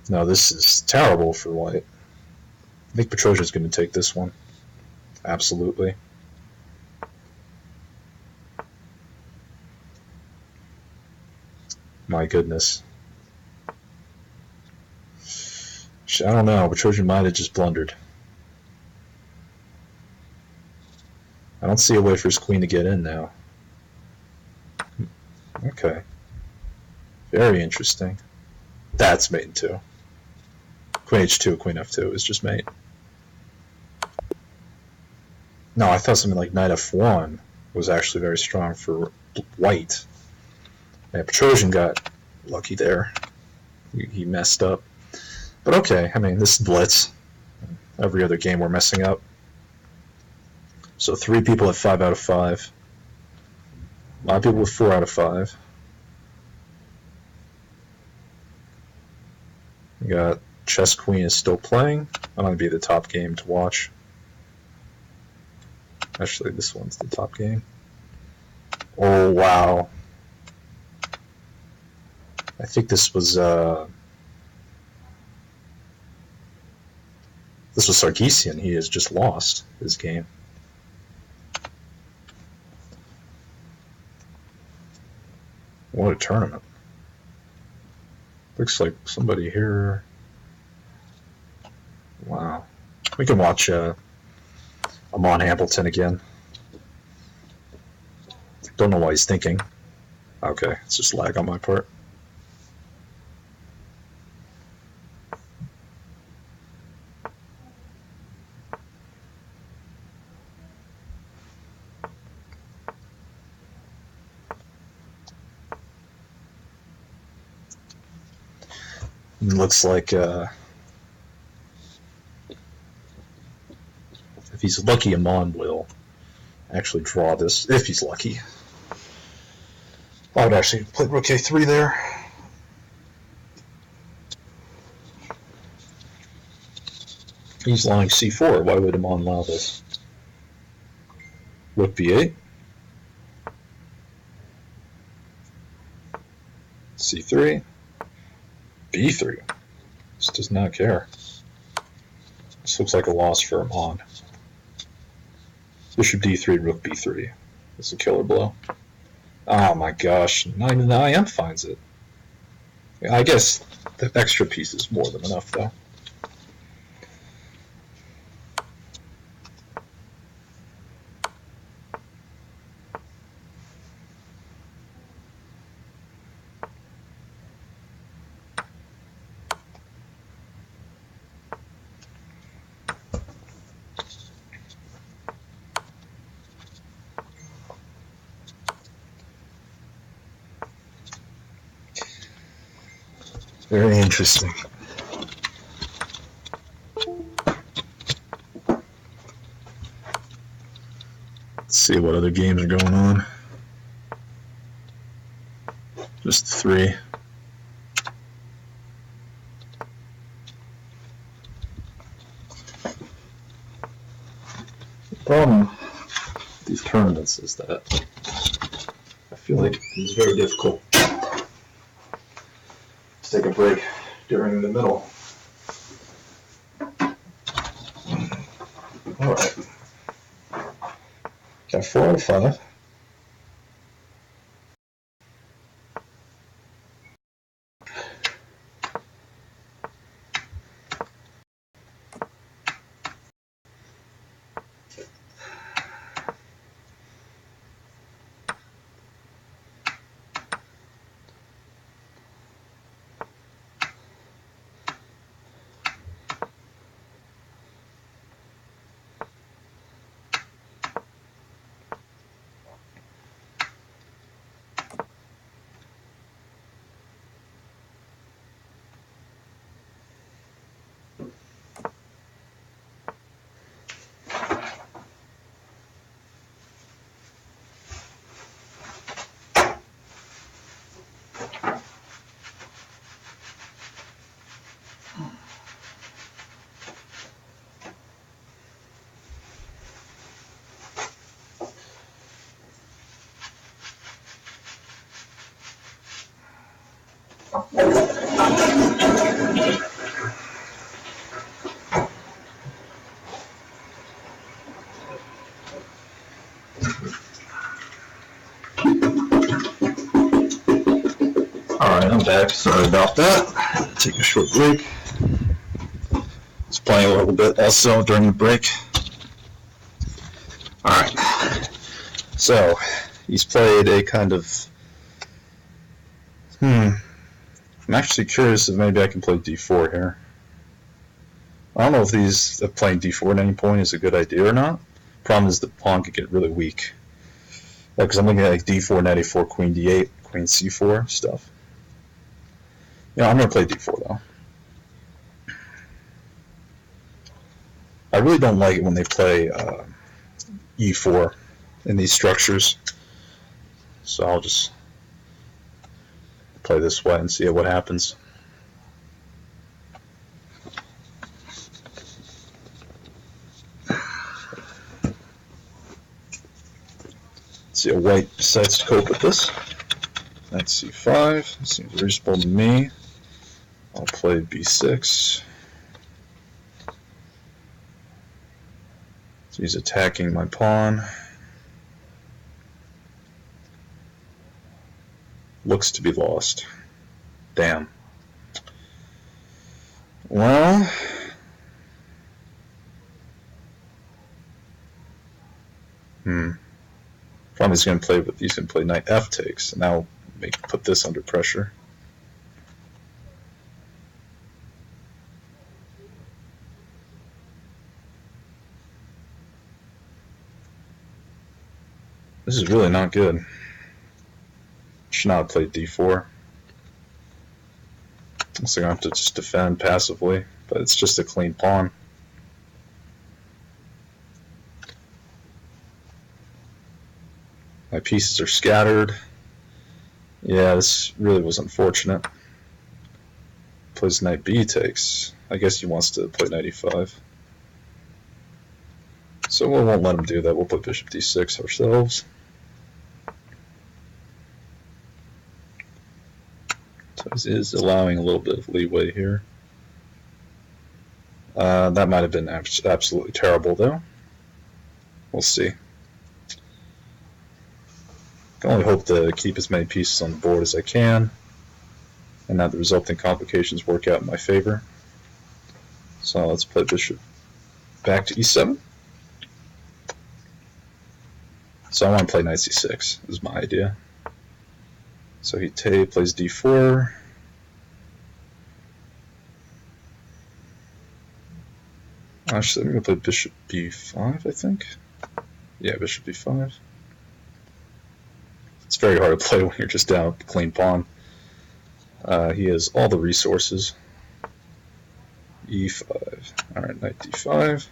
No, this is terrible for white. I think Petrosian's going to take this one. Absolutely. My goodness. I don't know. Petrosian might have just blundered. I don't see a way for his queen to get in now. Okay. Very interesting. That's mate 2. Queen h2, queen f2 is just mate. No, I thought something like knight f1 was actually very strong for white. Yeah, Petrosian got lucky there. He messed up. But okay, I mean, this is blitz. Every other game we're messing up. So 3 people have 5 out of 5. A lot of people with 4 out of 5. We got Chess Queen is still playing. I'm going to be the top game to watch. Actually, this one's the top game. Oh, wow. I think this was Sarkisian. He has just lost his game. What a tournament. Looks like somebody here. Wow. We can watch Amon Hamilton again. Don't know what he's thinking. Okay, it's just lag on my part. It looks like if he's lucky, Amon will actually draw this, if he's lucky. I would actually play rook a3 there. He's lying c4. Why would Amon allow this? Rook b8. c3. b3. This does not care. This looks like a loss for Amon. Bishop d3, rook b3. It's a killer blow. Oh my gosh, not even the IM finds it. I guess the extra piece is more than enough though. Very interesting. see what other games are going on. Just 3. The problem with these tournaments is that I feel like it's very difficult to take a break during the middle. Alright. Got 4 out of 5. Alright, I'm back. Sorry about that. Take a short break. Was playing a little bit also during the break. Alright. So, he's played a kind of... I'm actually curious if maybe I can play d4 here. I don't know if playing d4 at any point is a good idea or not. Problem is the pawn could get really weak. Because I'm looking at like d4, knight a4, queen d8, queen c4 stuff. Yeah, I'm going to play d4 though. I really don't like it when they play e4 in these structures. So I'll just play this way and see what happens. See how white decides to cope with this. Knight c5 seems reasonable to me. I'll play b6. So he's attacking my pawn. Looks to be lost. Damn. Well, probably he's going to play knight f takes, and that'll put this under pressure. This is really not good. Should not have played d4. So I'm going to have to just defend passively, but it's just a clean pawn. My pieces are scattered. Yeah, this really was unfortunate. Plays knight b takes. I guess he wants to play knight e5. So we won't let him do that. We'll put bishop d6 ourselves. So he is allowing a little bit of leeway here. That might have been absolutely terrible, though. We'll see. I can only hope to keep as many pieces on the board as I can, and that the resulting complications work out in my favor. So let's play bishop back to e7. So I want to play knight c6, is my idea. So he plays d4. Actually, I'm going to play bishop b5, I think. Yeah, bishop b5. It's very hard to play when you're just down a clean pawn. He has all the resources. e5. Alright, knight d5.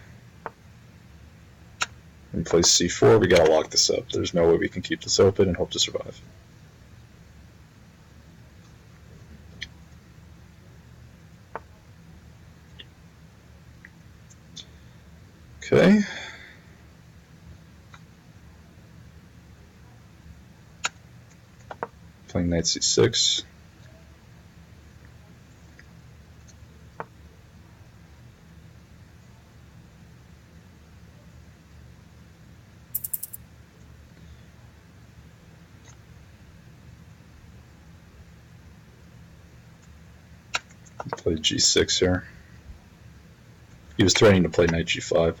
And play c4, we gotta lock this up. There's no way we can keep this open and hope to survive. Okay. Playing knight c6. Play g6 here. He was threatening to play knight g5.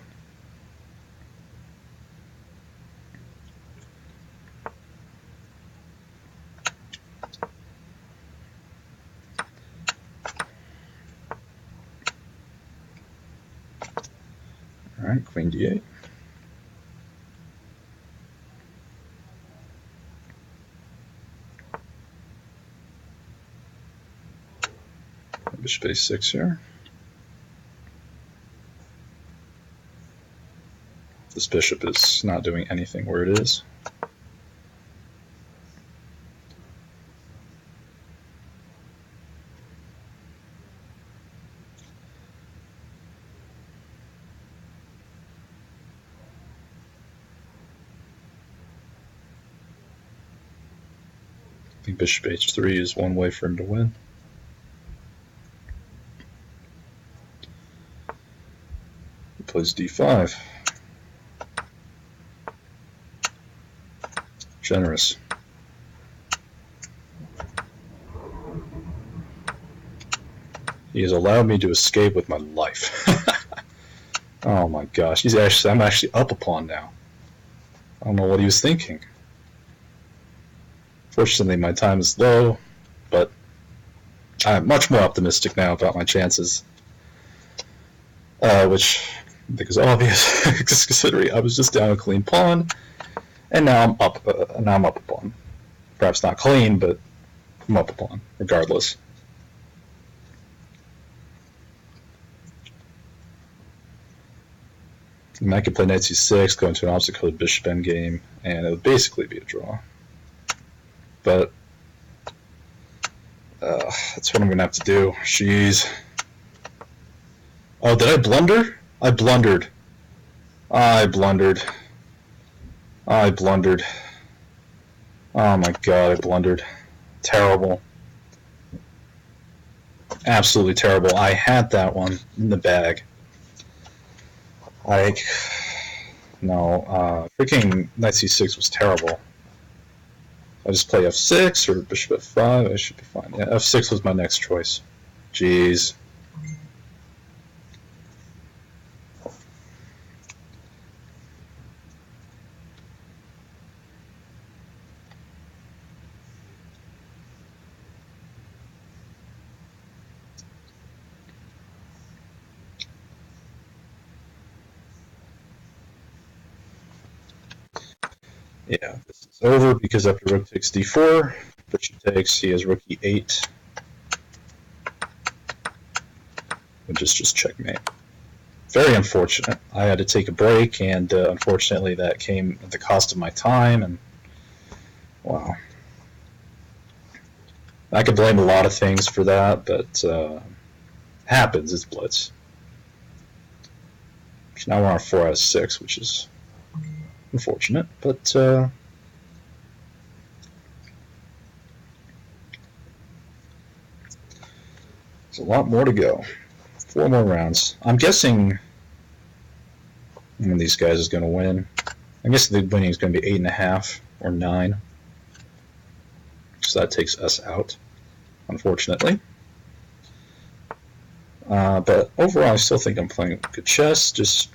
Alright, queen d8. Bishop a6 here. This bishop is not doing anything where it is. I think bishop h3 is one way for him to win. He plays d5. Generous. He has allowed me to escape with my life. Oh my gosh, I'm actually up a pawn now. I don't know what he was thinking. Fortunately, my time is low, but I'm much more optimistic now about my chances, which I think is obvious, considering I was just down a clean pawn, and now I'm up. A pawn. Perhaps not clean, but I'm up a pawn, regardless. And I could play knight c6, go into an opposite colored bishop endgame, and it would basically be a draw. But that's what I'm going to have to do. Jeez. Oh, did I blunder? I blundered. I blundered. Oh my god, I blundered. Terrible. Absolutely terrible. I had that one in the bag. Freaking knight c6 was terrible. I just play f6 or bishop f5, I should be fine. Yeah, f6 was my next choice. Jeez. Yeah, this is over because after rook takes d4, bishop takes, he has rook e8, which is just checkmate. Very unfortunate. I had to take a break, and unfortunately that came at the cost of my time, and wow. I could blame a lot of things for that, but happens, it's blitz. So now we're on 4 out of 6, which is unfortunate, but there's a lot more to go. 4 more rounds. I'm guessing one of these guys is going to win. I guess the winning is going to be 8.5 or 9. So that takes us out, unfortunately. But overall, I still think I'm playing good chess. Just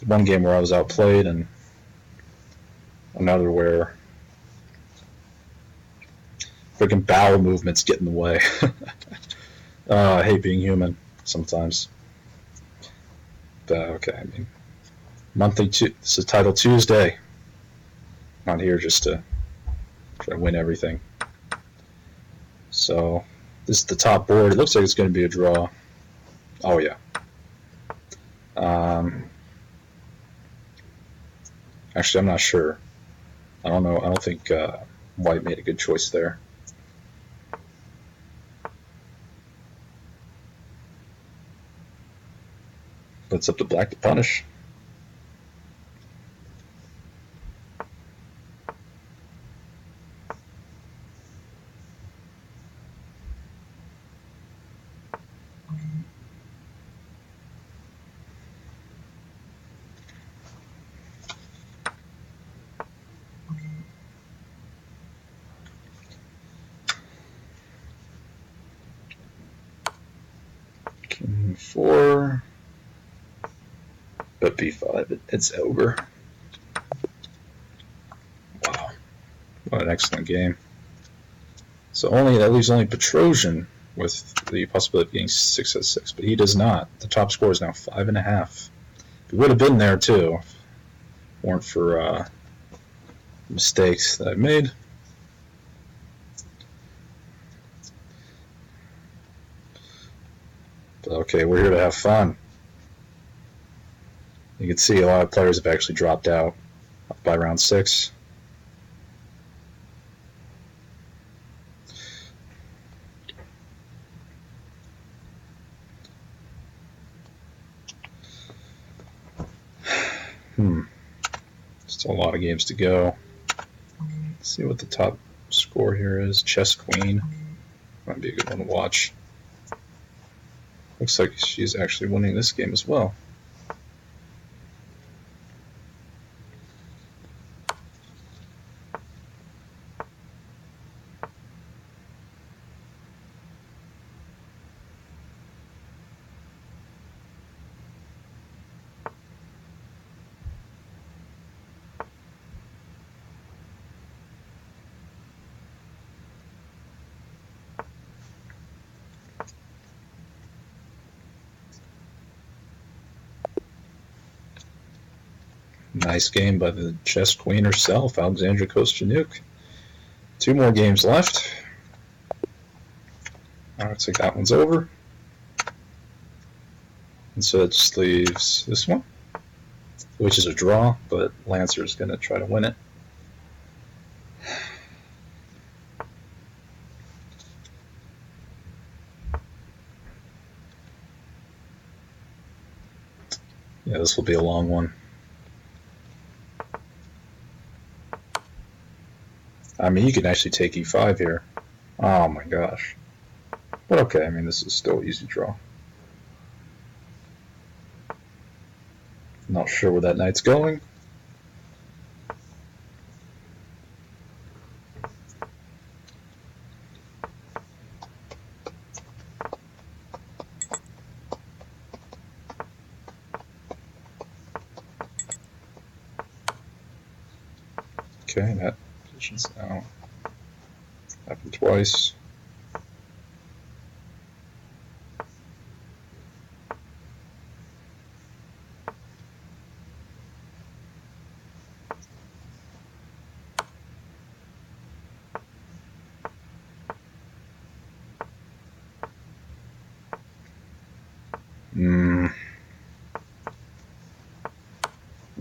one game where I was outplayed, and another where freaking bowel movements get in the way. I hate being human sometimes. But okay, I mean, this is Title Tuesday. I'm not here just to try to win everything. So this is the top board. It looks like it's going to be a draw. Oh yeah. Actually, I'm not sure. I don't know. I don't think White made a good choice there. But it's up to Black to punish. King 4. But b5, it's over. Wow, what an excellent game. So that leaves only Petrosian with the possibility of getting 6 at 6, but he does not. The top score is now 5.5. He would have been there too, if it weren't for mistakes that I made. But okay, we're here to have fun. You can see a lot of players have actually dropped out by round 6. Still a lot of games to go. Let's see what the top score here is. Chess Queen. Might be a good one to watch. Looks like she's actually winning this game as well. Nice game by the chess queen herself, Alexandra Kostanuk. 2 more games left. Looks like that one's over. And so it just leaves this one, which is a draw, but Lancer's going to try to win it. Yeah, this will be a long one. I mean, you can actually take e5 here. Oh my gosh. But okay, I mean, this is still an easy draw. Not sure where that knight's going. Okay, that position's now happened twice. I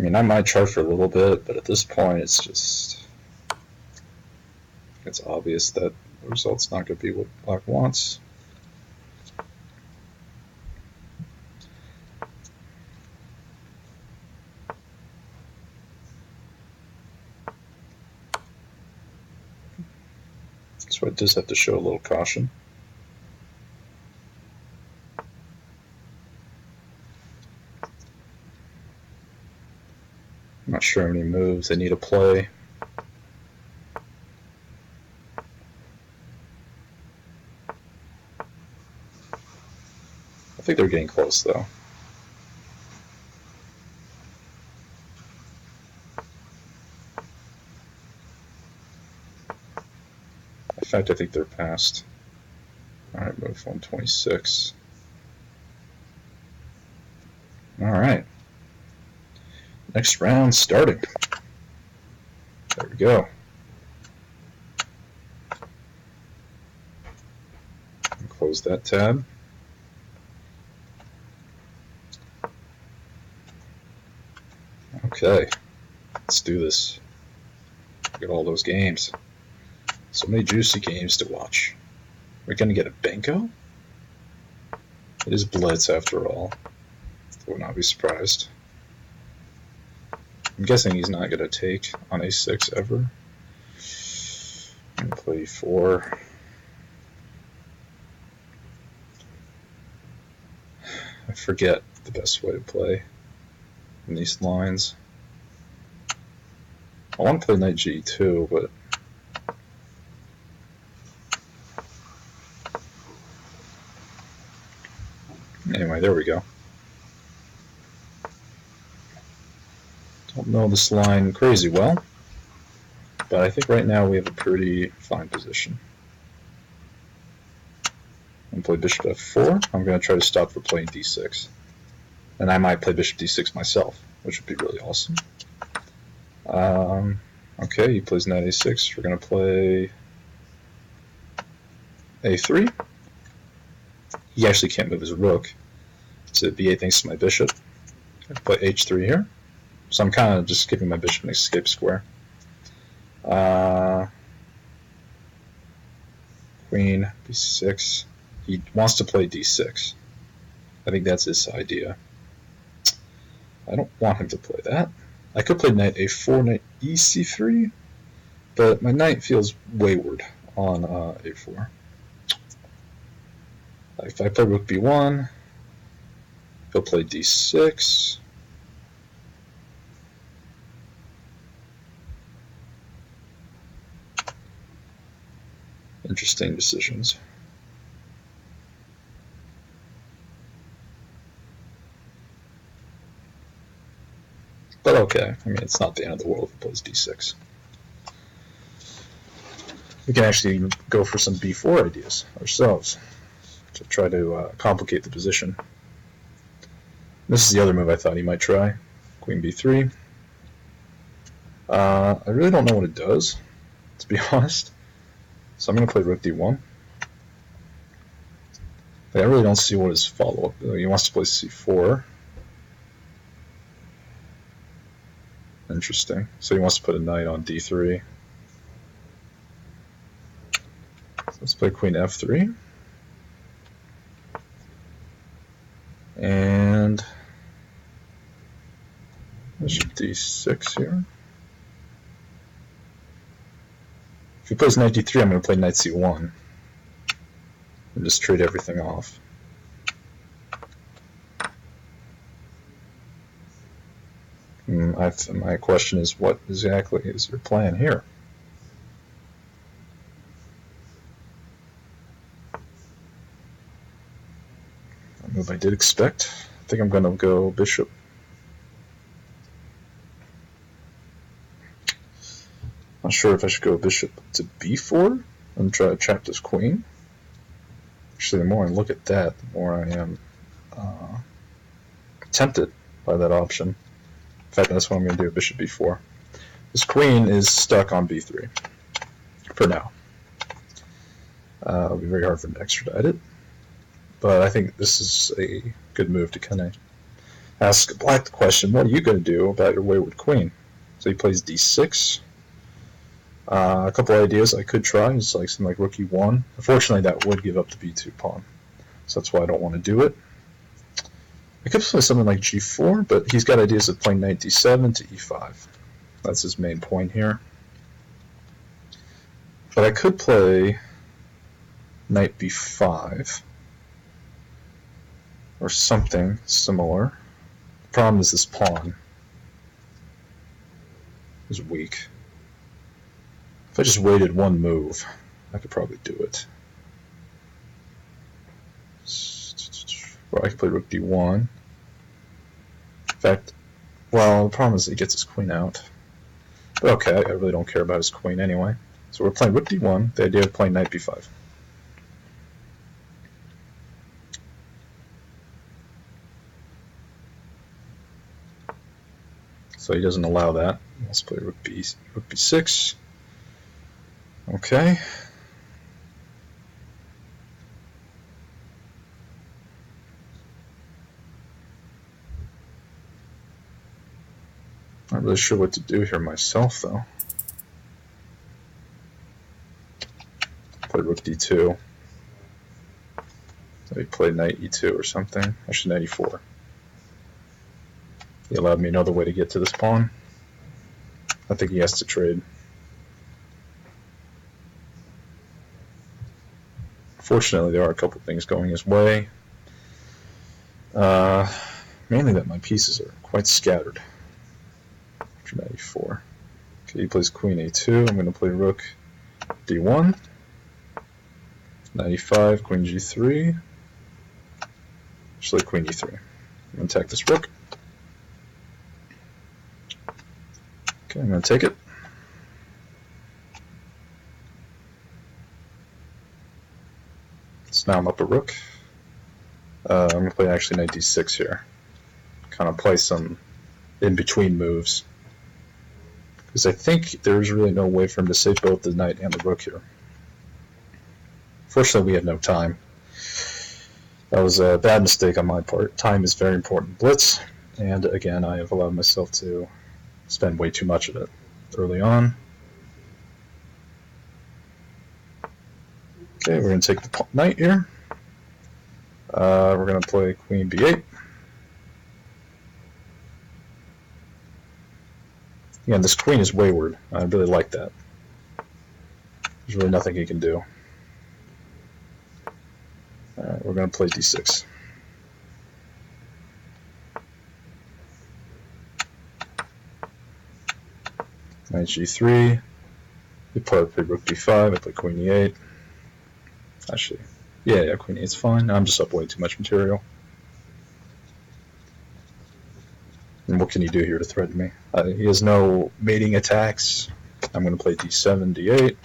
mean, I might try for a little bit, but at this point, it's obvious that the result's not going to be what Black wants. So it does have to show a little caution. I'm not sure how many moves they need to play. I think they're getting close, though. In fact, I think they're past. All right, move 126. All right. Next round starting. There we go. Close that tab. Okay. Let's do this. Look at all those games. So many juicy games to watch. We're going to get a Benko? It is Blitz after all. I would not be surprised. I'm guessing he's not going to take on a6 ever. I'm going to play e4. I forget the best way to play in these lines. I want to play knight g2, but anyway, there we go. Don't know this line crazy well, but I think right now we have a pretty fine position. I'm going to play bishop f4. I'm going to try to stop for playing d6. And I might play bishop d6 myself, which would be really awesome. Okay, he plays knight a6. We're going to play a3. He actually can't move his rook to b8 thanks to my bishop. I can play h3 here. So I'm kind of just giving my bishop an escape square. Queen b6. He wants to play d6. I think that's his idea. I don't want him to play that. I could play knight a4, knight ec3, but my knight feels wayward on a4. If I play rook b1, he'll play d6. Interesting decisions. But okay, I mean, it's not the end of the world if he plays d6. We can actually go for some b4 ideas ourselves to try to complicate the position. This is the other move I thought he might try. Queen b3. I really don't know what it does, to be honest. So I'm going to play rook d1. But I really don't see what his follow-up is. He wants to play c4. Interesting. So he wants to put a knight on d3. So let's play queen f3. And bishop d6 here. If he plays knight d3, I'm going to play knight c1 and just trade everything off. My question is, what exactly is your plan here? A move I did expect. I think I'm going to go bishop. Not sure if I should go bishop to b4 and try to trap this queen. Actually, the more I look at that, the more I am tempted by that option. In fact, that's what I'm going to do, bishop b4. This queen is stuck on b3 for now. It'll be very hard for him to extradite it. But I think this is a good move to kind of ask Black the question, what are you going to do about your wayward queen? So he plays d6. A couple ideas I could try is like something like rook e1. Unfortunately, that would give up the b2 pawn. So that's why I don't want to do it. I could play something like g4, but he's got ideas of playing knight d7 to e5. That's his main point here. But I could play knight b5 or something similar. The problem is this pawn is weak. If I just waited one move, I could probably do it. Or I could play rook d1. In fact, well, the problem is he gets his queen out. But okay, I really don't care about his queen anyway. So we're playing rook d1, the idea of playing knight b5. So he doesn't allow that. Let's play rook b6. Okay. I really really sure what to do here myself, though. Play rook d2. Maybe play knight e2 or something. Actually, knight e4. He allowed me another way to get to this pawn. I think he has to trade. Fortunately, there are a couple things going his way. Mainly that my pieces are quite scattered. After knight e4. Okay, he plays queen a2. I'm going to play rook d1. Knight e5, queen g3. Actually, queen e3. I'm going to attack this rook. Okay, I'm going to take it. So now I'm up a rook. I'm going to play actually knight d6 here. Kind of play some in-between moves. Because I think there's really no way for him to save both the knight and the rook here. Fortunately, we have no time. That was a bad mistake on my part. Time is very important. Blitz, and again, I have allowed myself to spend way too much of it early on. Okay, we're going to take the knight here. We're going to play queen b8. Again, this queen is wayward. I really like that. There's really nothing he can do. Alright, we're going to play d6. Knight g3. You play rook d5. I play queen e8. Actually, yeah, queen e8 is fine. I'm just up way too much material. And what can he do here to threaten me? He has no mating attacks. I'm going to play d7, d8.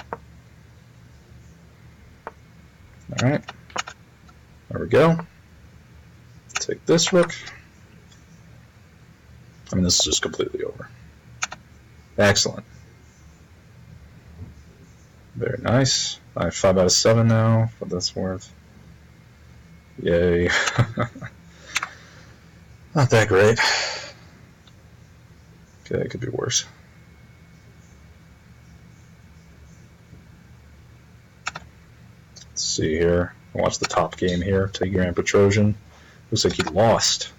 Alright. There we go. Take this rook. I mean, this is just completely over. Excellent. Very nice. I have 5 out of 7 now, what that's worth. Yay. Not that great. Okay, it could be worse. Let's see here. Watch the top game here. Tigran Petrosian. Looks like he lost.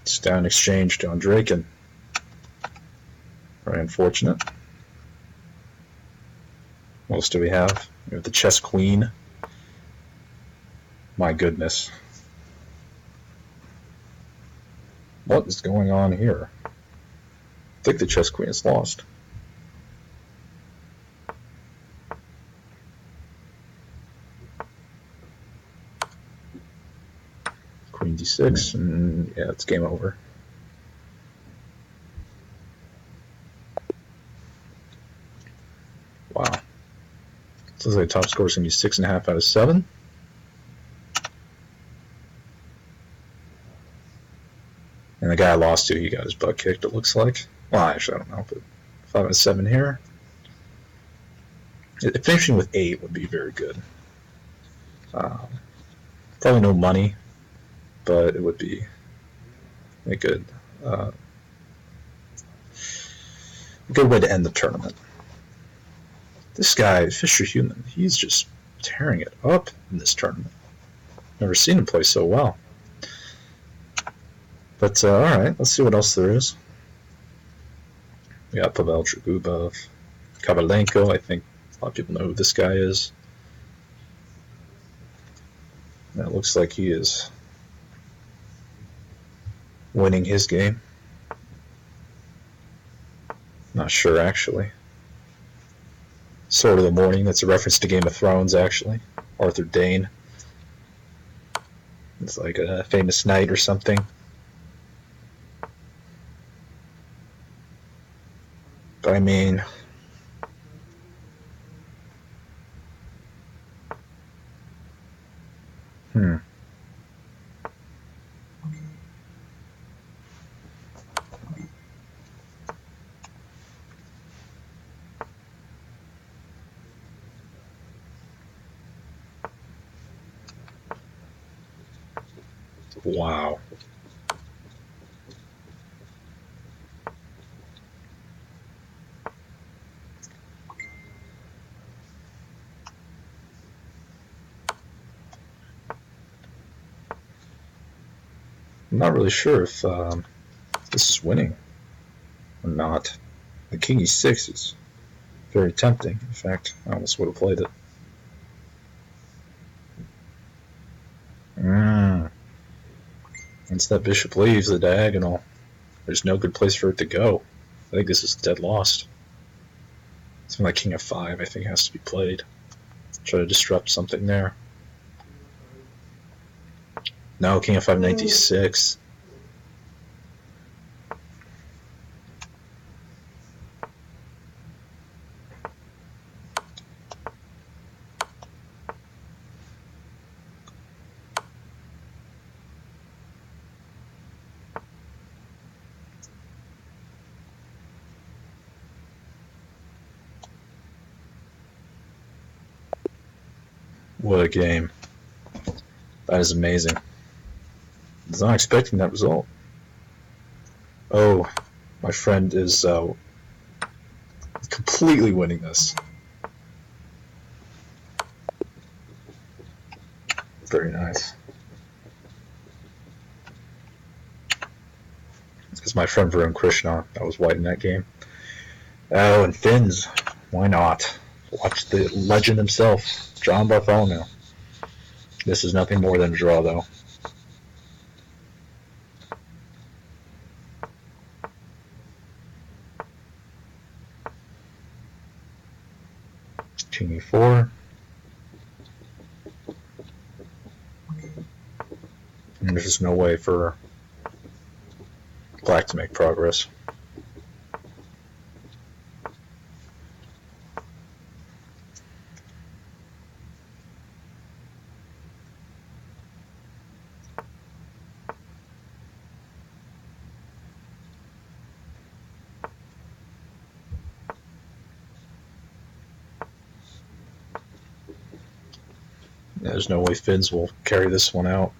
It's down exchange to Draken. Very unfortunate. What else do we have? We have the chess queen. My goodness. What is going on here? I think the chess queen is lost. Queen d6, and yeah, it's game over. Wow. Looks like the top score is going to be 6.5 out of 7. And the guy I lost to, he got his butt kicked, it looks like. Well, actually, I don't know, but 5 out of 7 here. Finishing with 8 would be very good. Probably no money, but it would be a good way to end the tournament. This guy, Fischer Human, he's just tearing it up in this tournament. Never seen him play so well. But alright, let's see what else there is. We got Pavel Dragubov, Kovalenko. I think a lot of people know who this guy is. And it looks like he is winning his game. Not sure, actually. Sword of the Morning, that's a reference to Game of Thrones, actually. Arthur Dayne. It's like a famous knight or something. But I mean, wow. I'm not really sure if this is winning or not. The king e6 is very tempting. In fact, I almost would have played it. Once that bishop leaves the diagonal, there's no good place for it to go. I think this is dead lost. Something like king f5, I think, has to be played. Try to disrupt something there. No, king f5, knight d6. What a game. That is amazing. I was not expecting that result. Oh, my friend is completely winning this. Very nice. It's my friend Varun Krishna. That was white in that game. Oh, and Finns. Why not? Watch the legend himself, John Bartholomew. This is nothing more than a draw, though. King e4. And there's just no way for black to make progress. There's no way Finns will carry this one out.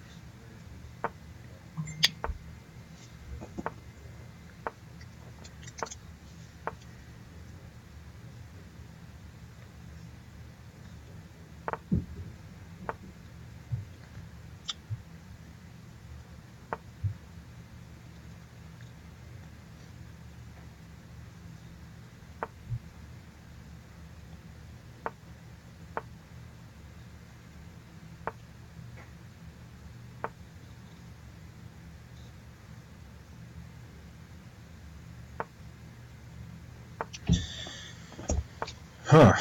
Huh.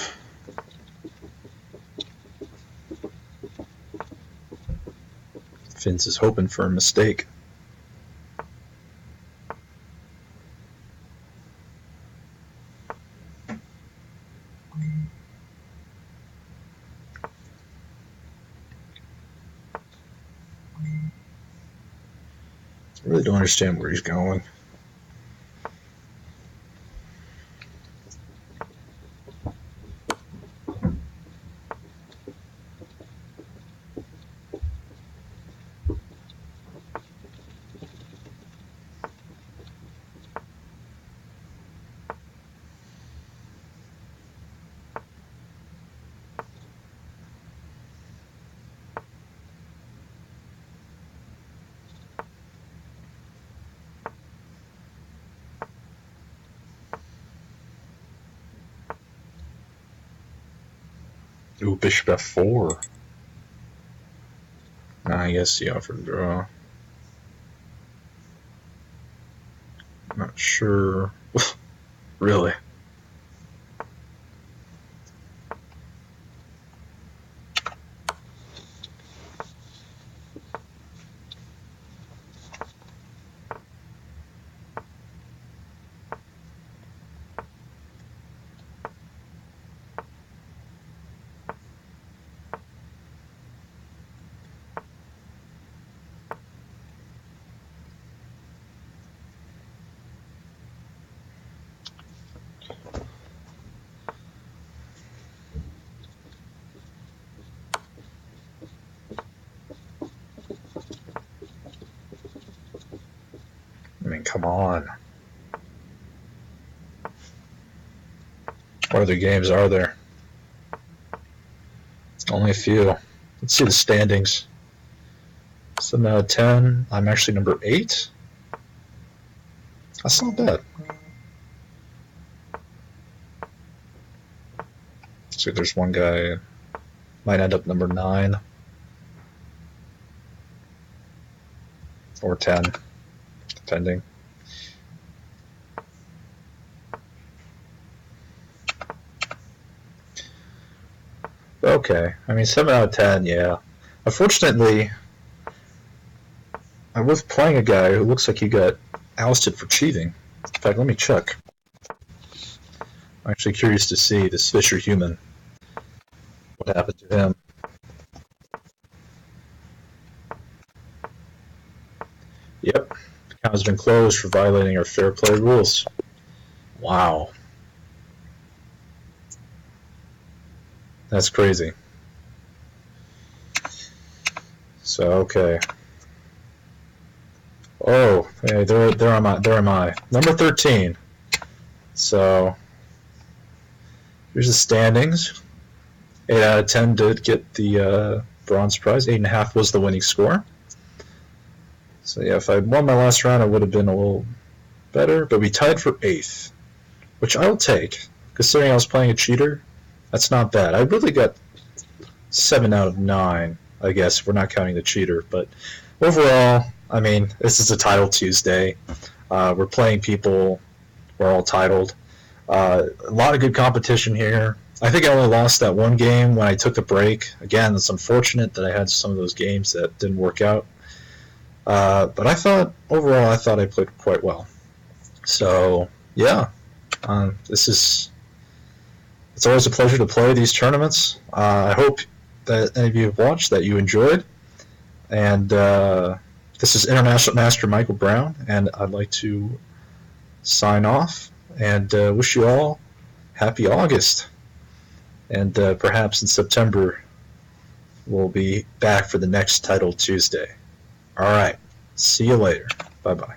Finns is hoping for a mistake. I really don't understand where he's going. Ooh, bishop f4. I guess he offered a draw. Not sure. Really? I mean, come on. What other games are there? Only a few. Let's see the standings. 7 out of 10. I'm actually number 8. That's not bad. So there's one guy, might end up number 9 or 10, depending. Okay, I mean 7 out of 10, yeah. Unfortunately, I was playing a guy who looks like he got ousted for cheating. In fact, let me check. I'm actually curious to see this Fisher human. What happened to him? Yep, the account has been closed for violating our fair play rules. Wow. That's crazy. So, okay. Oh, hey, there am I. Number 13. So, here's the standings. 8 out of 10 did get the bronze prize. 8.5 was the winning score. So yeah, if I won my last round, I would have been a little better. But we tied for 8th, which I'll take. Considering I was playing a cheater, that's not bad. I really got 7 out of 9, I guess, if we're not counting the cheater. But overall, I mean, this is a title Tuesday. We're playing people. We're all titled. A lot of good competition here. I think I only lost that one game when I took a break. Again, it's unfortunate that I had some of those games that didn't work out. But I thought, overall, I played quite well. So, yeah, it's always a pleasure to play these tournaments. I hope that any of you have watched, that you enjoyed. And this is International Master Michael Brown, and I'd like to sign off and wish you all happy August. And perhaps in September, we'll be back for the next Title Tuesday. All right. See you later. Bye-bye.